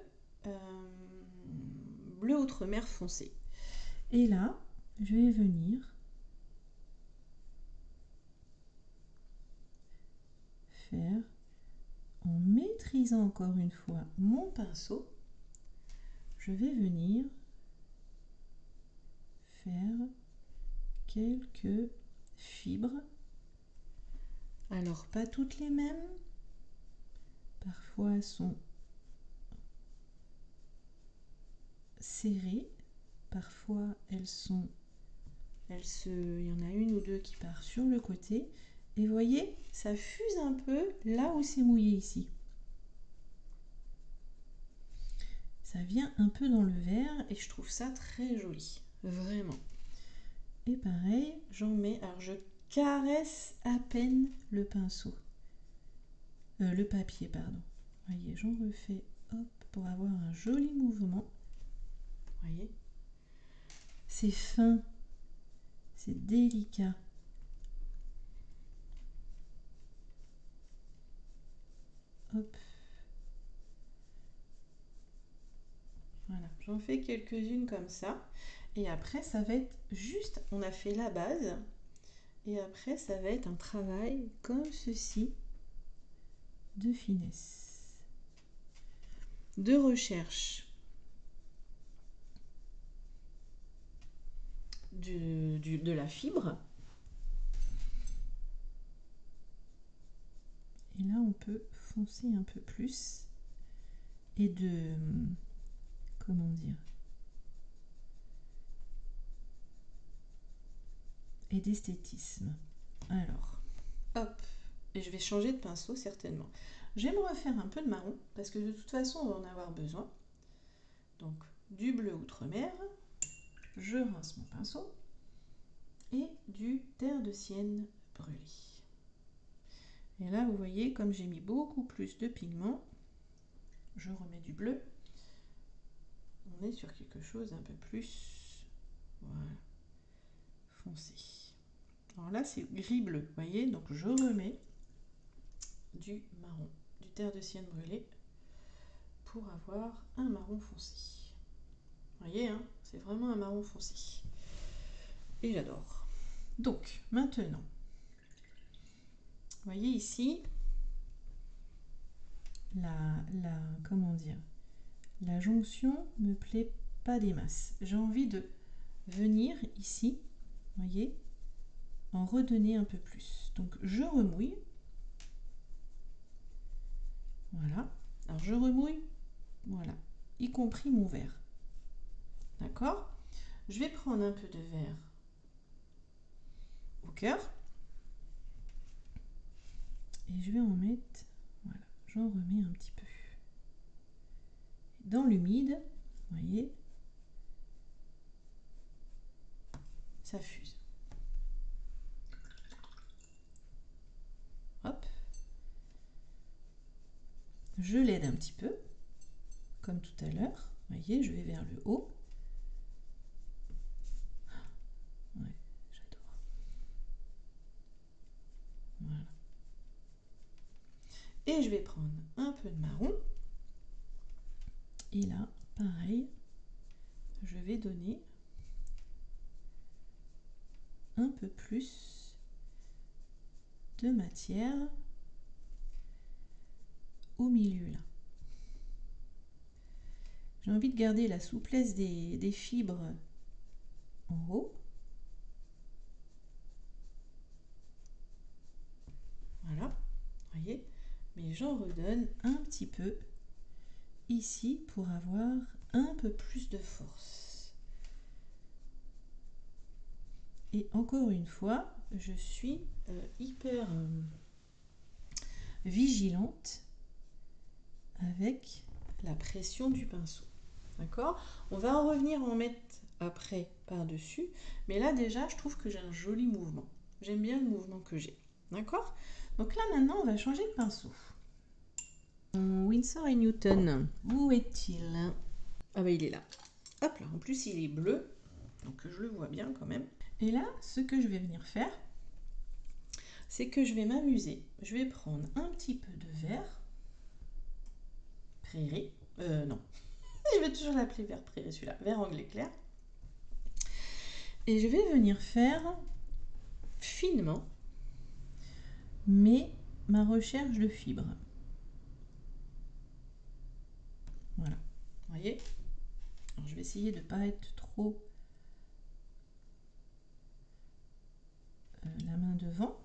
bleu outre-mer foncé. Et là, je vais venir faire, en maîtrisant encore une fois mon pinceau, je vais venir faire quelques fibres. Alors, pas toutes les mêmes. Parfois, elles sont serrées. Parfois, il y en a une ou deux qui partent sur le côté. Et vous voyez, ça fuse un peu là où c'est mouillé ici. Ça vient un peu dans le vert et je trouve ça très joli. Vraiment. Et pareil, j'en mets, alors je caresse à peine le pinceau. Le papier, pardon. Vous voyez, j'en refais, hop, pour avoir un joli mouvement. Vous voyez, c'est fin, c'est délicat. Hop. Voilà, j'en fais quelques-unes comme ça. Et après, ça va être juste, on a fait la base. Et après, ça va être un travail comme ceci, de finesse, de recherche de la fibre. Et là, on peut foncer un peu plus et de, comment dire, et d'esthétisme. Alors, hop, et je vais changer de pinceau certainement. Je vais me refaire un peu de marron parce que de toute façon, on va en avoir besoin. Donc, du bleu outre-mer, je rince mon pinceau et du terre de sienne brûlé. Et là, vous voyez, comme j'ai mis beaucoup plus de pigments, je remets du bleu. On est sur quelque chose un peu plus, voilà, foncé. Alors là, c'est gris-bleu, vous voyez, donc je remets du marron, du terre de sienne brûlé pour avoir un marron foncé. Vous voyez, hein, c'est vraiment un marron foncé. Et j'adore. Donc, maintenant, vous voyez ici, comment dire, la jonction me plaît pas des masses. J'ai envie de venir ici, vous voyez, en redonner un peu plus. Donc je remouille. Voilà. Alors je remouille, voilà, y compris mon verre. D'accord? Je vais prendre un peu de verre au cœur. Et je vais en mettre, voilà, j'en remets un petit peu. Dans l'humide, vous voyez, ça fuse. Hop. Je l'aide un petit peu, comme tout à l'heure. Vous voyez, je vais vers le haut. Ouais, j'adore. Voilà. Et je vais prendre un peu de marron. Et là, pareil, je vais donner un peu plus de matière au milieu là. J'ai envie de garder la souplesse des fibres en haut. Voilà, vous voyez, mais j'en redonne un petit peu ici pour avoir un peu plus de force. Et encore une fois, je suis hyper vigilante avec la pression du pinceau. D'accord? On va en revenir en mettre après par-dessus, mais là déjà, je trouve que j'ai un joli mouvement. J'aime bien le mouvement que j'ai. D'accord? Donc là maintenant, on va changer de pinceau. Winsor & Newton, où est-il? Ah bah il est là. Hop là, en plus il est bleu, donc je le vois bien quand même. Et là, ce que je vais venir faire, c'est que je vais m'amuser. Je vais prendre un petit peu de vert prairie. Non, je vais toujours l'appeler vert prairie celui-là, vert anglais clair. Et je vais venir faire finement ma recherche de fibres. Voilà, vous voyez. Alors, je vais essayer de ne pas être trop la main devant.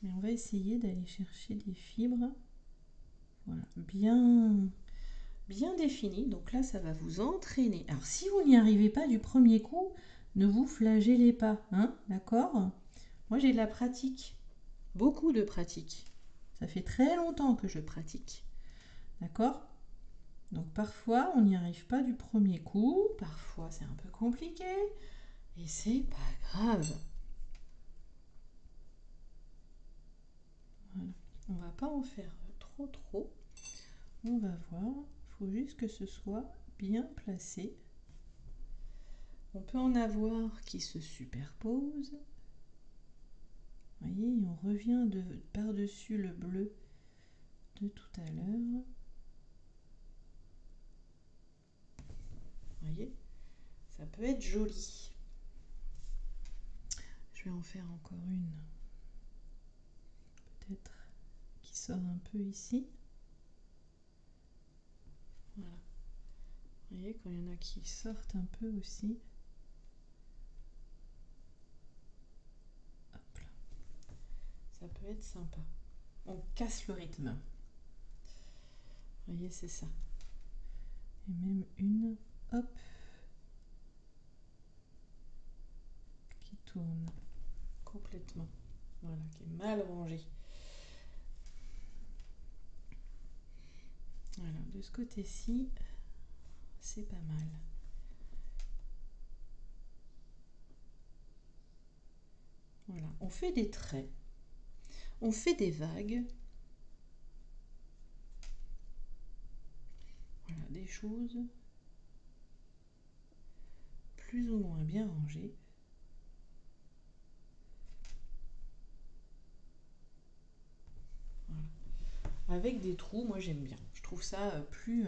Mais on va essayer d'aller chercher des fibres. Voilà, bien définies. Donc là, ça va vous entraîner. Alors, si vous n'y arrivez pas du premier coup, ne vous flagellez pas, hein, d'accord? Moi, j'ai de la pratique, beaucoup de pratique. Ça fait très longtemps que je pratique, d'accord? Donc parfois, on n'y arrive pas du premier coup, parfois c'est un peu compliqué, et c'est pas grave. Voilà. On va pas en faire trop. On va voir, il faut juste que ce soit bien placé. On peut en avoir qui se superposent. Vous voyez, on revient par-dessus le bleu de tout à l'heure. Vous voyez, ça peut être joli. Je vais en faire encore une, peut-être, qui sort un peu ici. Voilà. Vous voyez, quand il y en a qui sortent un peu aussi. Hop là. Ça peut être sympa. On casse le rythme. Vous voyez, c'est ça. Et même une, hop, qui tourne complètement. Voilà, qui est mal rangée. Voilà, de ce côté-ci, c'est pas mal. Voilà, on fait des traits, on fait des vagues. Voilà, des choses plus ou moins bien rangées. Voilà. Avec des trous, moi j'aime bien. Je trouve ça plus,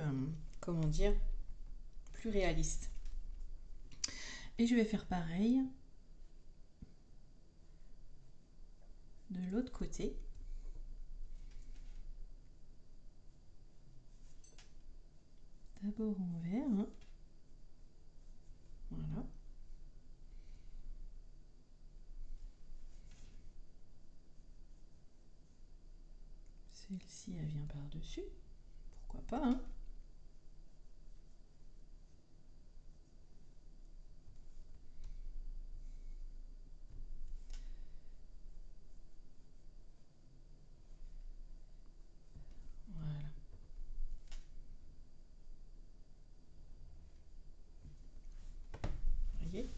comment dire, plus réaliste. Et je vais faire pareil de l'autre côté. D'abord en vert, hein. Voilà. Celle-ci, elle vient par-dessus. Pourquoi pas, hein? Voilà. Vous voyez?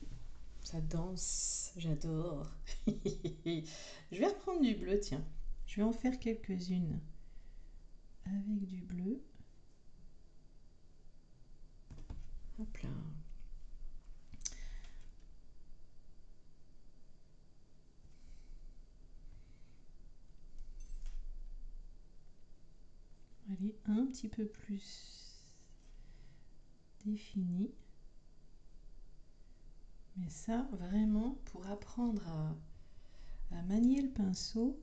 Ça danse, j'adore. Je vais reprendre du bleu, tiens. Je vais en faire quelques-unes avec du bleu. Hop là. Elle est un petit peu plus définie. Mais ça, vraiment, pour apprendre à manier le pinceau,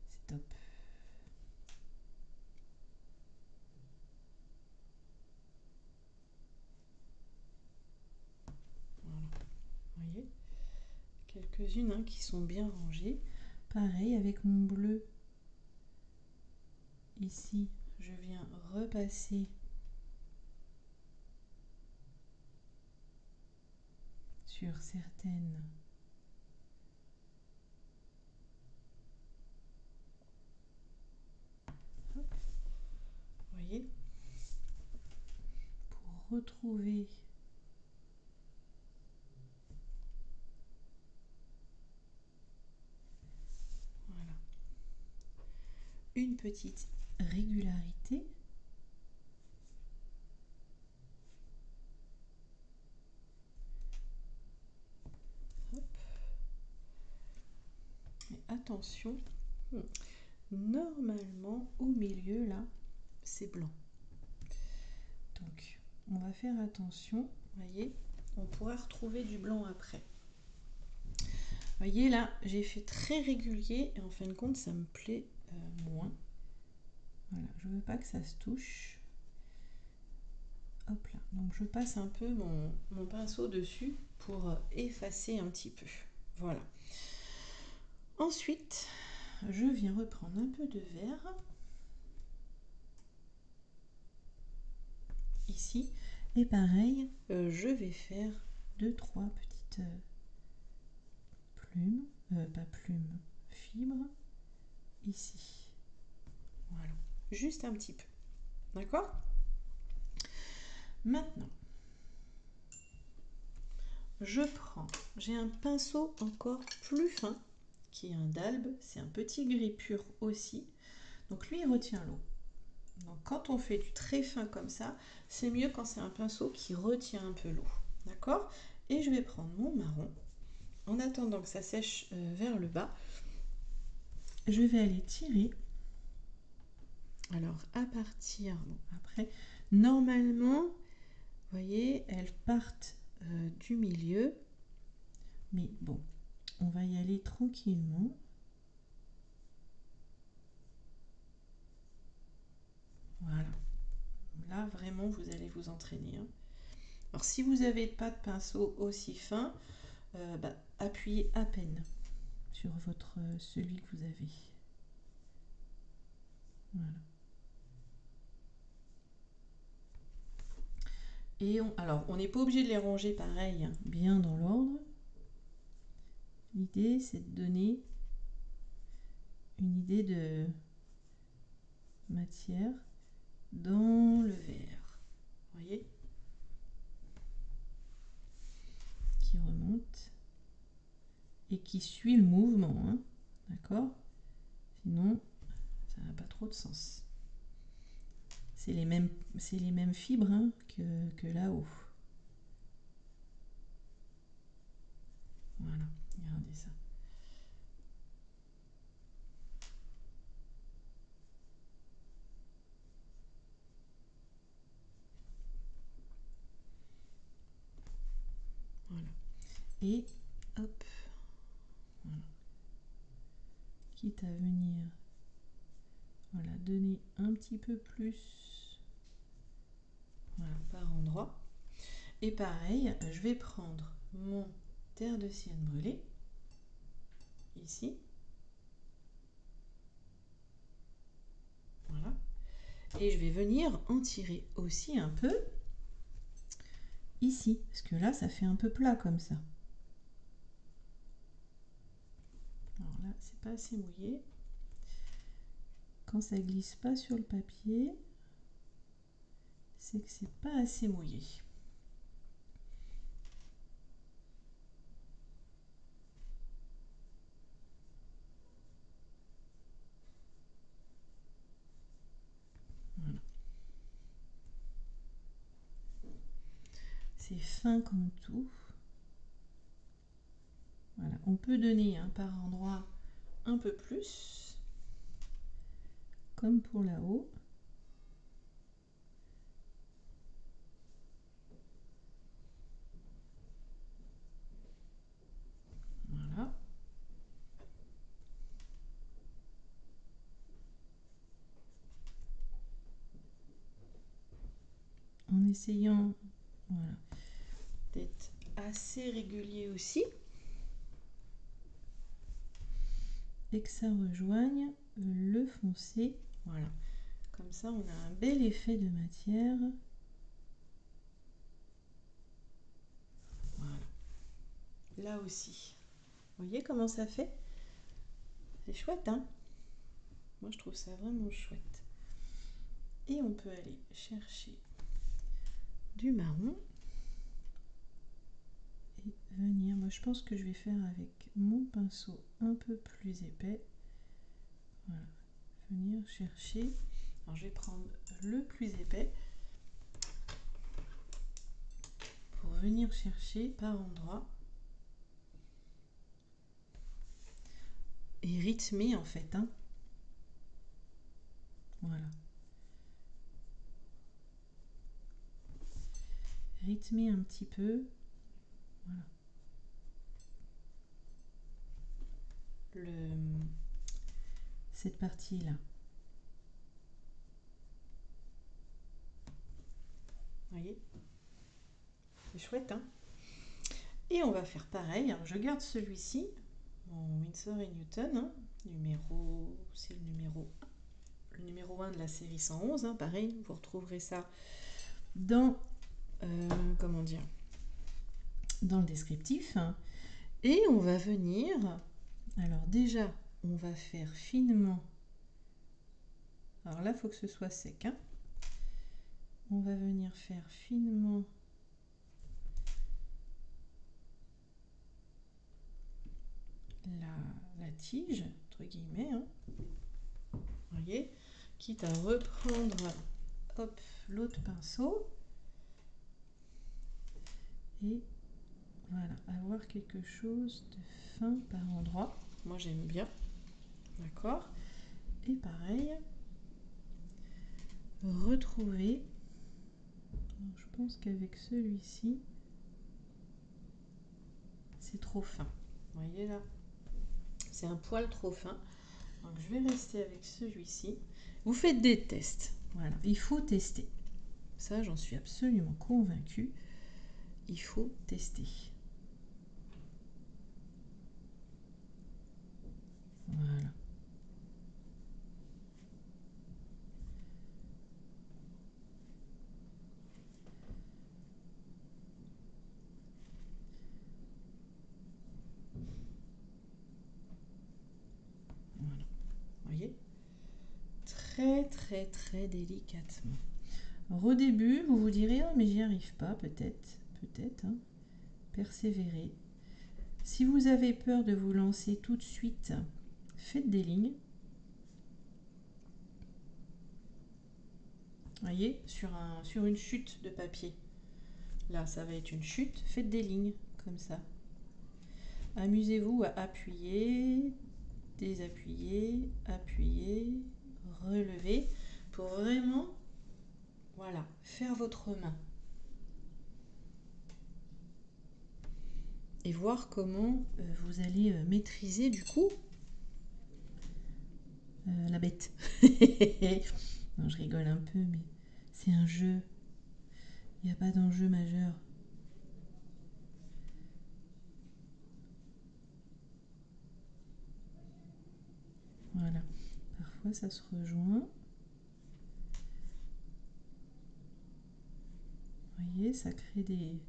c'est top. Vous voyez, quelques-unes hein, qui sont bien rangées. Pareil avec mon bleu. Ici, je viens repasser sur certaines. Hop. Vous voyez, pour retrouver voilà, une petite régularité. Hop. Mais attention, normalement au milieu là, c'est blanc. Donc on va faire attention, vous voyez, on pourra retrouver du blanc après. Vous voyez là, j'ai fait très régulier et en fin de compte ça me plaît moins. Voilà, je veux pas que ça se touche. Hop là, donc je passe un peu mon pinceau dessus pour effacer un petit peu. Voilà. Ensuite, je viens reprendre un peu de vert. Ici. Et pareil, je vais faire 2-3 petites plumes, pas plumes, fibres, ici. Voilà, juste un petit peu. D'accord? Maintenant, je prends, j'ai un pinceau encore plus fin, qui est un d'Albe, c'est un petit gris pur aussi. Donc lui, il retient l'eau. Donc quand on fait du très fin comme ça, c'est mieux quand c'est un pinceau qui retient un peu l'eau. D'accord? Et je vais prendre mon marron. En attendant que ça sèche vers le bas, je vais aller tirer. Alors à partir, bon, après, normalement, vous voyez, elles partent du milieu. Mais bon, on va y aller tranquillement. Voilà. Là, vraiment, vous allez vous entraîner. Hein. Alors, si vous n'avez pas de pinceau aussi fin, appuyez à peine sur celui que vous avez. Voilà. Et alors, on n'est pas obligé de les ranger pareil, hein, bien dans l'ordre. L'idée, c'est de donner une idée de matière dans le verre. Vous voyez? Qui remonte et qui suit le mouvement. Hein, d'accord? Sinon, ça n'a pas trop de sens. C'est les mêmes fibres hein, que là-haut. Voilà, regardez ça. Voilà. Et hop. Voilà. Quitte à venir voilà, donner un petit peu plus voilà, par endroit. Et pareil, je vais prendre mon terre de sienne brûlée, ici. Voilà. Et je vais venir en tirer aussi un peu ici, parce que là, ça fait un peu plat comme ça. Alors là, c'est pas assez mouillé. Quand ça glisse pas sur le papier, c'est que c'est pas assez mouillé. Voilà. C'est fin comme tout. Voilà. On peut donner hein, par endroit un peu plus, comme pour là-haut. Voilà. En essayant voilà, d'être assez régulier aussi. Et que ça rejoigne le foncé. Voilà. Comme ça, on a un bel effet de matière. Voilà. Là aussi. Vous voyez comment ça fait? C'est chouette, hein? Moi, je trouve ça vraiment chouette. Et on peut aller chercher du marron. Et venir, moi je pense que je vais faire avec mon pinceau un peu plus épais. Voilà. Venir chercher. Alors je vais prendre le plus épais. Pour venir chercher par endroits. Et rythmer en fait, hein. Voilà. Rythmer un petit peu. Voilà. Cette partie-là. Vous voyez? C'est chouette, hein? Et on va faire pareil. Alors, je garde celui-ci, mon Winsor & Newton, hein, c'est le numéro 1 de la série 111. Hein, pareil, vous retrouverez ça dans, comment dire, dans le descriptif. Hein. Et on va venir, alors déjà, on va faire finement. Alors là, il faut que ce soit sec. Hein. On va venir faire finement la tige, entre guillemets. Hein. Vous voyez, quitte à reprendre l'autre pinceau. Et voilà, avoir quelque chose de fin par endroit. Moi, j'aime bien. D'accord. Et pareil, retrouver. Alors, je pense qu'avec celui-ci, c'est trop fin. Vous voyez là, c'est un poil trop fin. Donc, je vais rester avec celui-ci. Vous faites des tests. Voilà, il faut tester. Ça, j'en suis absolument convaincue. Il faut tester. Voilà. Voilà. Vous voyez? Très, très, très délicatement. Alors, au début, vous vous direz, oh, mais j'y arrive pas, peut-être, hein. Persévérez. Si vous avez peur de vous lancer tout de suite, faites des lignes. Voyez, sur une chute de papier. Là, ça va être une chute. Faites des lignes comme ça. Amusez-vous à appuyer, désappuyer, appuyer, relever pour vraiment, voilà, faire votre main. Et voir comment vous allez maîtriser du coup la bête. Non, je rigole un peu, mais c'est un jeu. Il n'y a pas d'enjeu majeur. Voilà. Parfois, ça se rejoint. Vous voyez, ça crée des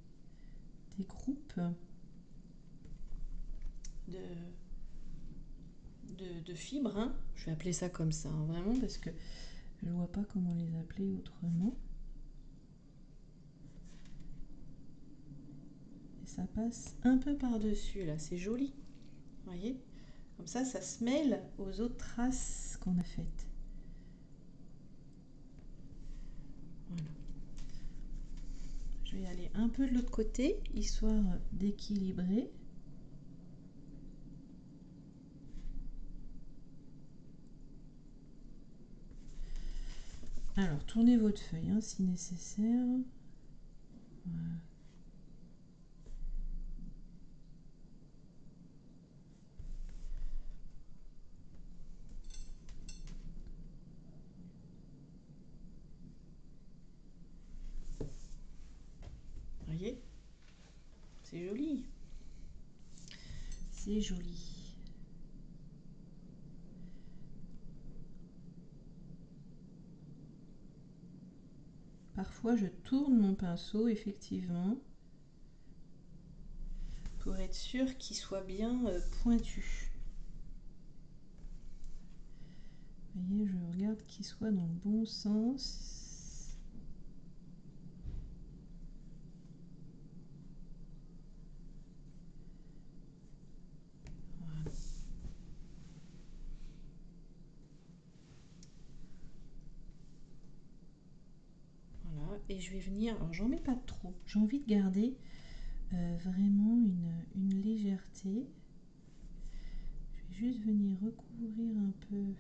groupes de fibres. Hein. Je vais appeler ça comme ça, hein, vraiment, parce que je ne vois pas comment les appeler autrement. Et ça passe un peu par-dessus, là. C'est joli. Vous voyez? Comme ça se mêle aux autres traces qu'on a faites. Voilà. Je vais aller un peu de l'autre côté, histoire d'équilibrer. Alors, tournez votre feuille, hein, si nécessaire. Voilà. Vous voyez? C'est joli. C'est joli. Parfois, je tourne mon pinceau, effectivement, pour être sûr qu'il soit bien pointu. Vous voyez, je regarde qu'il soit dans le bon sens. Voilà. Voilà, et je vais venir, alors j'en mets pas trop, j'ai envie de garder vraiment une légèreté. Je vais juste venir recouvrir un peu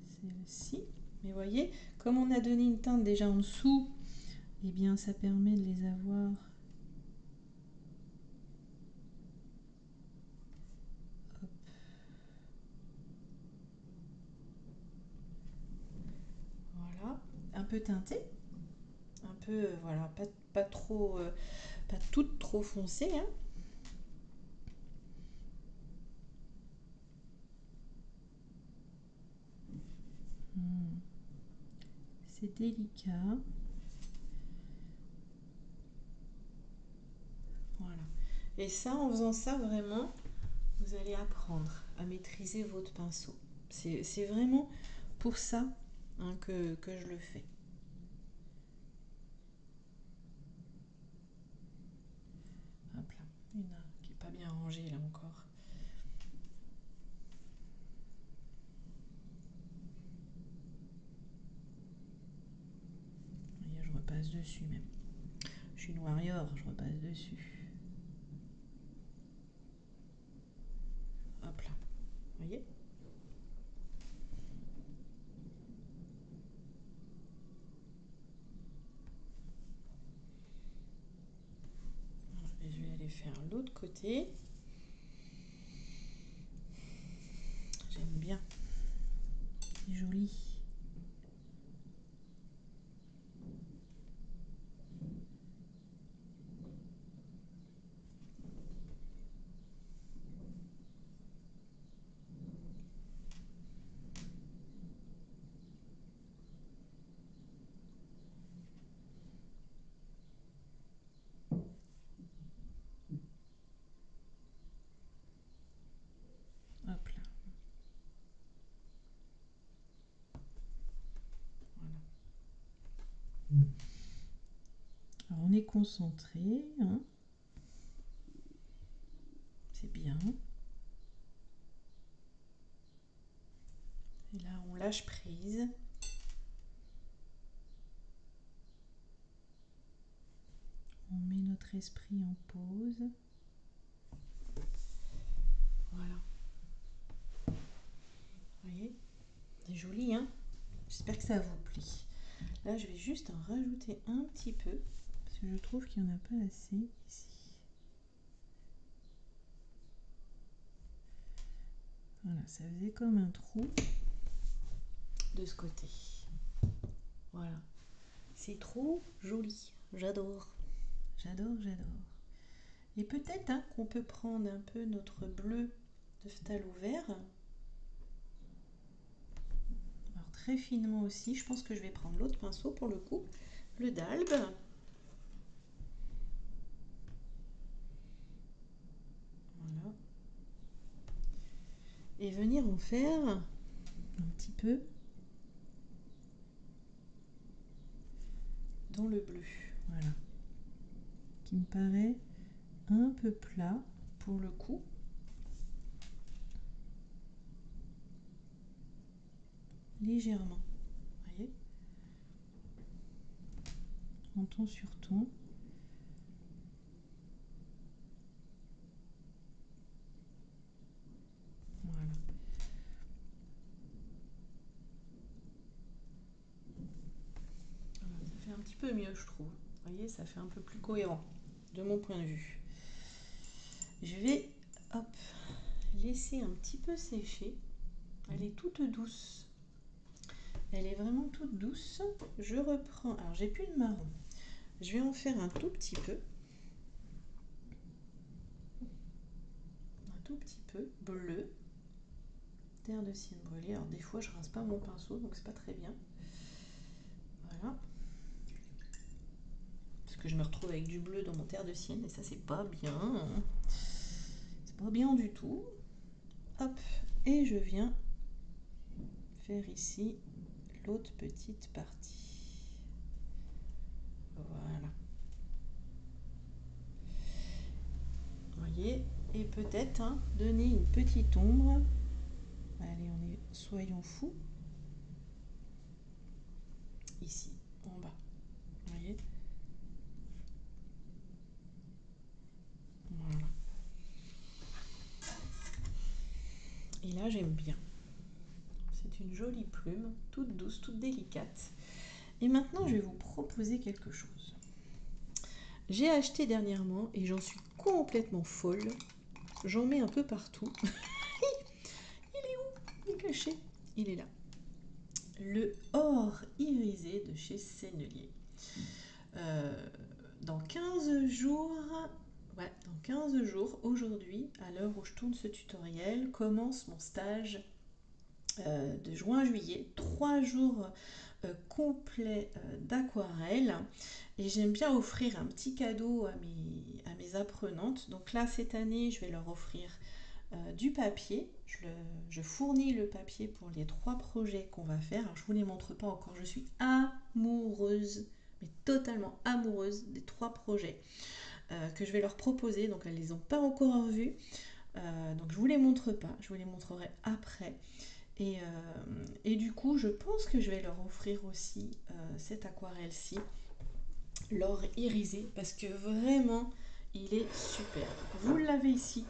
celle-ci. Mais vous voyez, comme on a donné une teinte déjà en dessous, eh bien ça permet de les avoir. Hop. Voilà, un peu teinté, un peu, voilà, pas trop, pas toutes trop foncées, hein. C'est délicat. Voilà. Et ça, en faisant ça, vraiment, vous allez apprendre à maîtriser votre pinceau. C'est vraiment pour ça hein, que je le fais. Hop là, une qui n'est pas bien rangée là encore. Et je repasse dessus même. Je suis une warrior, je repasse dessus. Hop là, vous voyez ? Et je vais aller faire l'autre côté. J'aime bien. C'est joli. Hop là. Voilà. Alors on est concentré, hein. C'est bien. Et là on lâche prise. On met notre esprit en pause. Voilà. Vous voyez ? C'est joli, hein ? J'espère que ça vous plaît. Là, je vais juste en rajouter un petit peu, parce que je trouve qu'il n'y en a pas assez ici. Voilà, ça faisait comme un trou de ce côté. Voilà. C'est trop joli. J'adore. J'adore, j'adore. Et peut-être hein, qu'on peut prendre un peu notre bleu de phthalo vert. Alors très finement aussi. Je pense que je vais prendre l'autre pinceau pour le coup. Le d'Albe. Voilà. Et venir en faire un petit peu dans le bleu. Voilà. Qui me paraît un peu plat pour le coup. Légèrement. Vous voyez ? En ton sur ton. Voilà. Ça fait un petit peu mieux, je trouve. Vous voyez, ça fait un peu plus cohérent, de mon point de vue. Je vais, hop, laisser un petit peu sécher. Elle est toute douce. Elle est vraiment toute douce. Je reprends. Alors, j'ai plus de marron. Je vais en faire un tout petit peu. petit peu bleu. Terre de cygne brûlée. Alors des fois je rince pas mon pinceau, donc c'est pas très bien. Voilà. Parce que je me retrouve avec du bleu dans mon terre de cygne et ça c'est pas bien. C'est pas bien du tout. Hop. Et je viens faire ici l'autre petite partie. Voilà. Vous voyez, et peut-être donner une petite ombre. Allez, soyons fous. Ici, en bas. Vous voyez? Voilà. Et là, j'aime bien. C'est une jolie plume, toute douce, toute délicate. Et maintenant, je vais vous proposer quelque chose. J'ai acheté dernièrement et j'en suis complètement folle. J'en mets un peu partout. Il est où? Il est caché. Il est là. Le or irisé de chez Sennelier. Dans 15 jours, dans 15 jours, aujourd'hui, à l'heure où je tourne ce tutoriel, commence mon stage de juin-juillet. 3 jours complets d'aquarelle. Et j'aime bien offrir un petit cadeau à mes apprenantes. Donc là, cette année, je vais leur offrir du papier. Je fournis le papier pour les 3 projets qu'on va faire. Alors, je ne vous les montre pas encore. Je suis amoureuse, mais totalement amoureuse des 3 projets que je vais leur proposer. Donc, elles ne les ont pas encore vus. Donc, je ne vous les montre pas. Je vous les montrerai après. Et du coup, je pense que je vais leur offrir aussi cette aquarelle-ci, l'or irisé, parce que vraiment, il est super. Vous l'avez ici,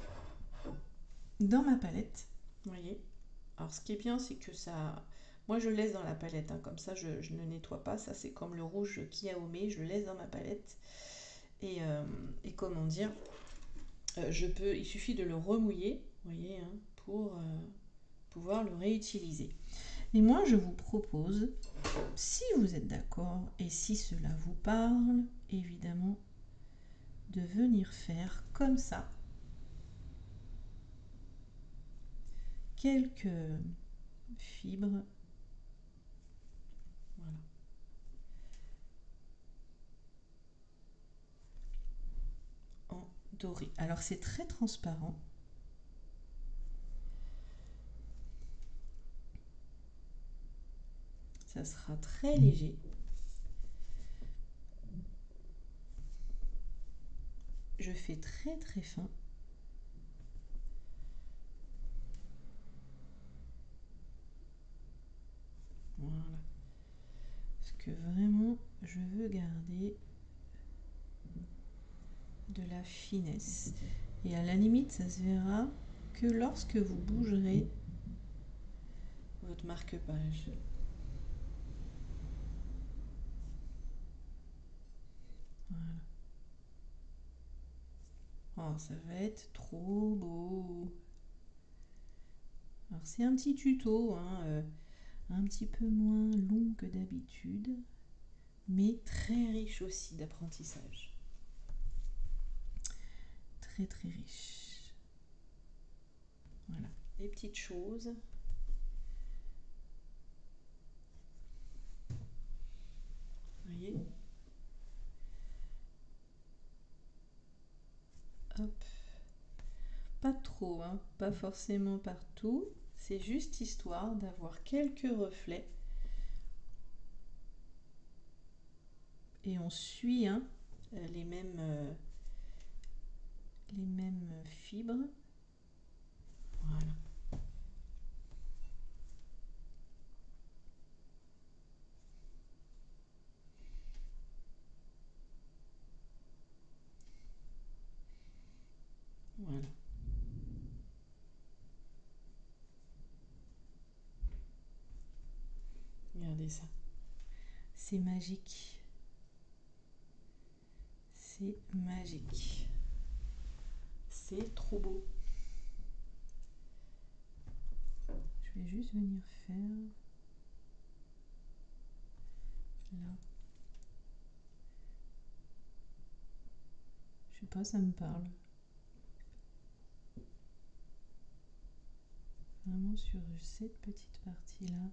dans ma palette, vous voyez. Alors, ce qui est bien, c'est que ça... Moi, je le laisse dans la palette, comme ça, je ne nettoie pas. Ça, c'est comme le rouge Kiaomé, je le laisse dans ma palette. Et comment dire, il suffit de le remouiller, vous voyez, pour pouvoir le réutiliser. Et moi, je vous propose, si vous êtes d'accord et si cela vous parle, évidemment, de venir faire comme ça quelques fibres. Voilà. En doré. Alors, c'est très transparent. Ça sera très léger. Je fais très très fin. Voilà. Parce que vraiment, je veux garder de la finesse. Et à la limite, ça se verra que lorsque vous bougerez votre marque-page. Voilà. Oh, ça va être trop beau. Alors c'est un petit tuto, un petit peu moins long que d'habitude, mais très riche aussi d'apprentissage. Très très riche. Voilà, les petites choses. Vous voyez? Hop. Pas trop, pas forcément partout. C'est juste histoire d'avoir quelques reflets. Et on suit les mêmes fibres. Voilà. Voilà. Regardez ça. C'est magique. C'est magique. C'est trop beau. Je vais juste venir faire là. Je sais pas, ça me parle. vraiment sur cette petite partie-là.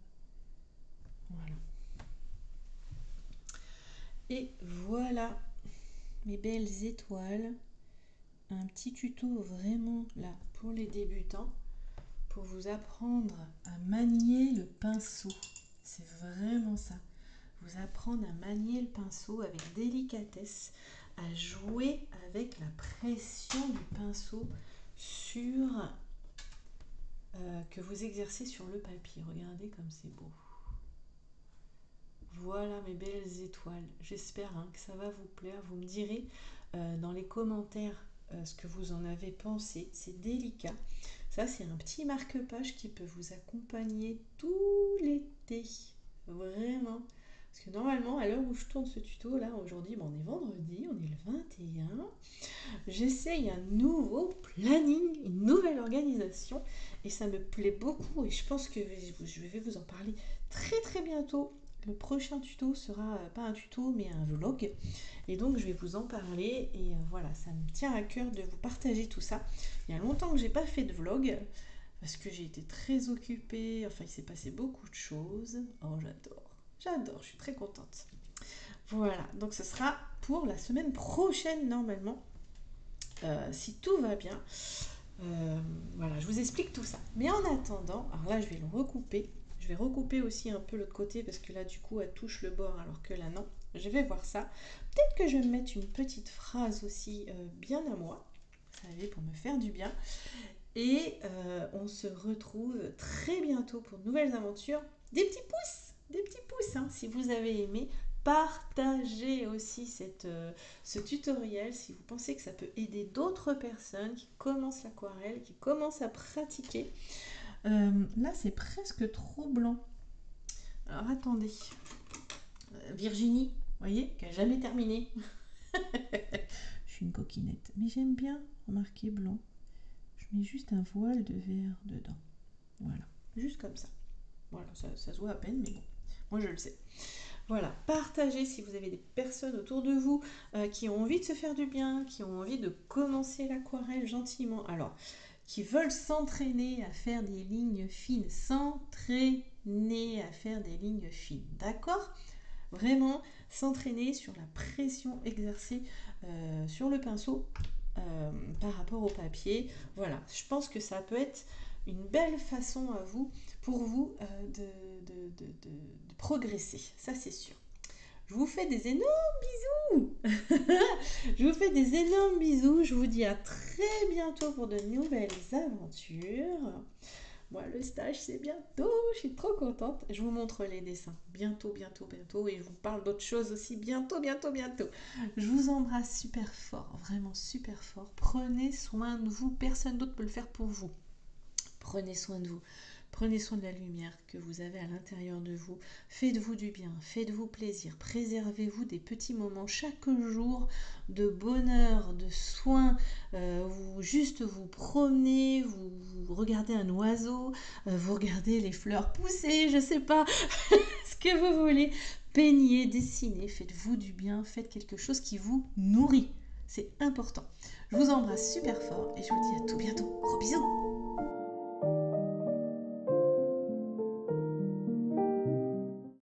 Voilà. Et voilà mes belles étoiles. Un petit tuto vraiment là pour les débutants, pour vous apprendre à manier le pinceau. C'est vraiment ça. Vous apprendre à manier le pinceau avec délicatesse, à jouer avec la pression du pinceau que vous exercez sur le papier. Regardez comme c'est beau. Voilà mes belles étoiles. J'espère que ça va vous plaire. Vous me direz dans les commentaires ce que vous en avez pensé. C'est délicat. Ça, c'est un petit marque-page qui peut vous accompagner tout l'été. Vraiment. Parce que normalement, à l'heure où je tourne ce tuto, là, aujourd'hui, on est vendredi, on est le 21. J'essaye un nouveau planning, une nouvelle organisation. Et ça me plaît beaucoup. Et je pense que je vais vous en parler très très bientôt. Le prochain tuto sera pas un tuto mais un vlog et donc je vais vous en parler et voilà, ça me tient à cœur de vous partager tout ça. Il y a longtemps que j'ai pas fait de vlog parce que j'ai été très occupée, enfin il s'est passé beaucoup de choses. Oh j'adore, je suis très contente. Voilà, donc ce sera pour la semaine prochaine normalement, si tout va bien. Voilà, je vous explique tout ça. Mais en attendant, alors là je vais le recouper. Je vais recouper aussi un peu l'autre côté parce que là du coup elle touche le bord alors que là non. Je vais voir ça. Peut-être que je vais me mettre une petite phrase aussi bien à moi. Vous savez, pour me faire du bien. Et on se retrouve très bientôt pour de nouvelles aventures. Des petits pouces hein, si vous avez aimé. Partagez aussi ce tutoriel si vous pensez que ça peut aider d'autres personnes qui commencent l'aquarelle, qui commencent à pratiquer. Là, c'est presque trop blanc. Alors, attendez. Virginie, vous voyez, qui n'a jamais terminé. Je suis une coquinette. Mais j'aime bien remarquer blanc. Je mets juste un voile de vert dedans. Voilà, juste comme ça. Voilà, ça se voit à peine, mais bon, moi je le sais. Voilà, partagez si vous avez des personnes autour de vous qui ont envie de se faire du bien, qui ont envie de commencer l'aquarelle gentiment. Alors, qui veulent s'entraîner à faire des lignes fines, d'accord? Vraiment s'entraîner sur la pression exercée sur le pinceau par rapport au papier. Voilà, je pense que ça peut être une belle façon pour vous de progresser, ça c'est sûr. Je vous fais des énormes bisous. Je vous dis à très bientôt pour de nouvelles aventures. Moi, le stage, c'est bientôt. Je suis trop contente. Je vous montre les dessins bientôt. Et je vous parle d'autres choses aussi bientôt. Je vous embrasse super fort, vraiment super fort. Prenez soin de vous. Personne d'autre peut le faire pour vous. Prenez soin de vous. Prenez soin de la lumière que vous avez à l'intérieur de vous. Faites-vous du bien, faites-vous plaisir. Préservez-vous des petits moments chaque jour de bonheur, de soin. Vous promenez, vous regardez un oiseau, vous regardez les fleurs pousser, je sais pas, ce que vous voulez. Peignez, dessinez, faites-vous du bien, faites quelque chose qui vous nourrit. C'est important. Je vous embrasse super fort et je vous dis à tout bientôt. Gros bisous.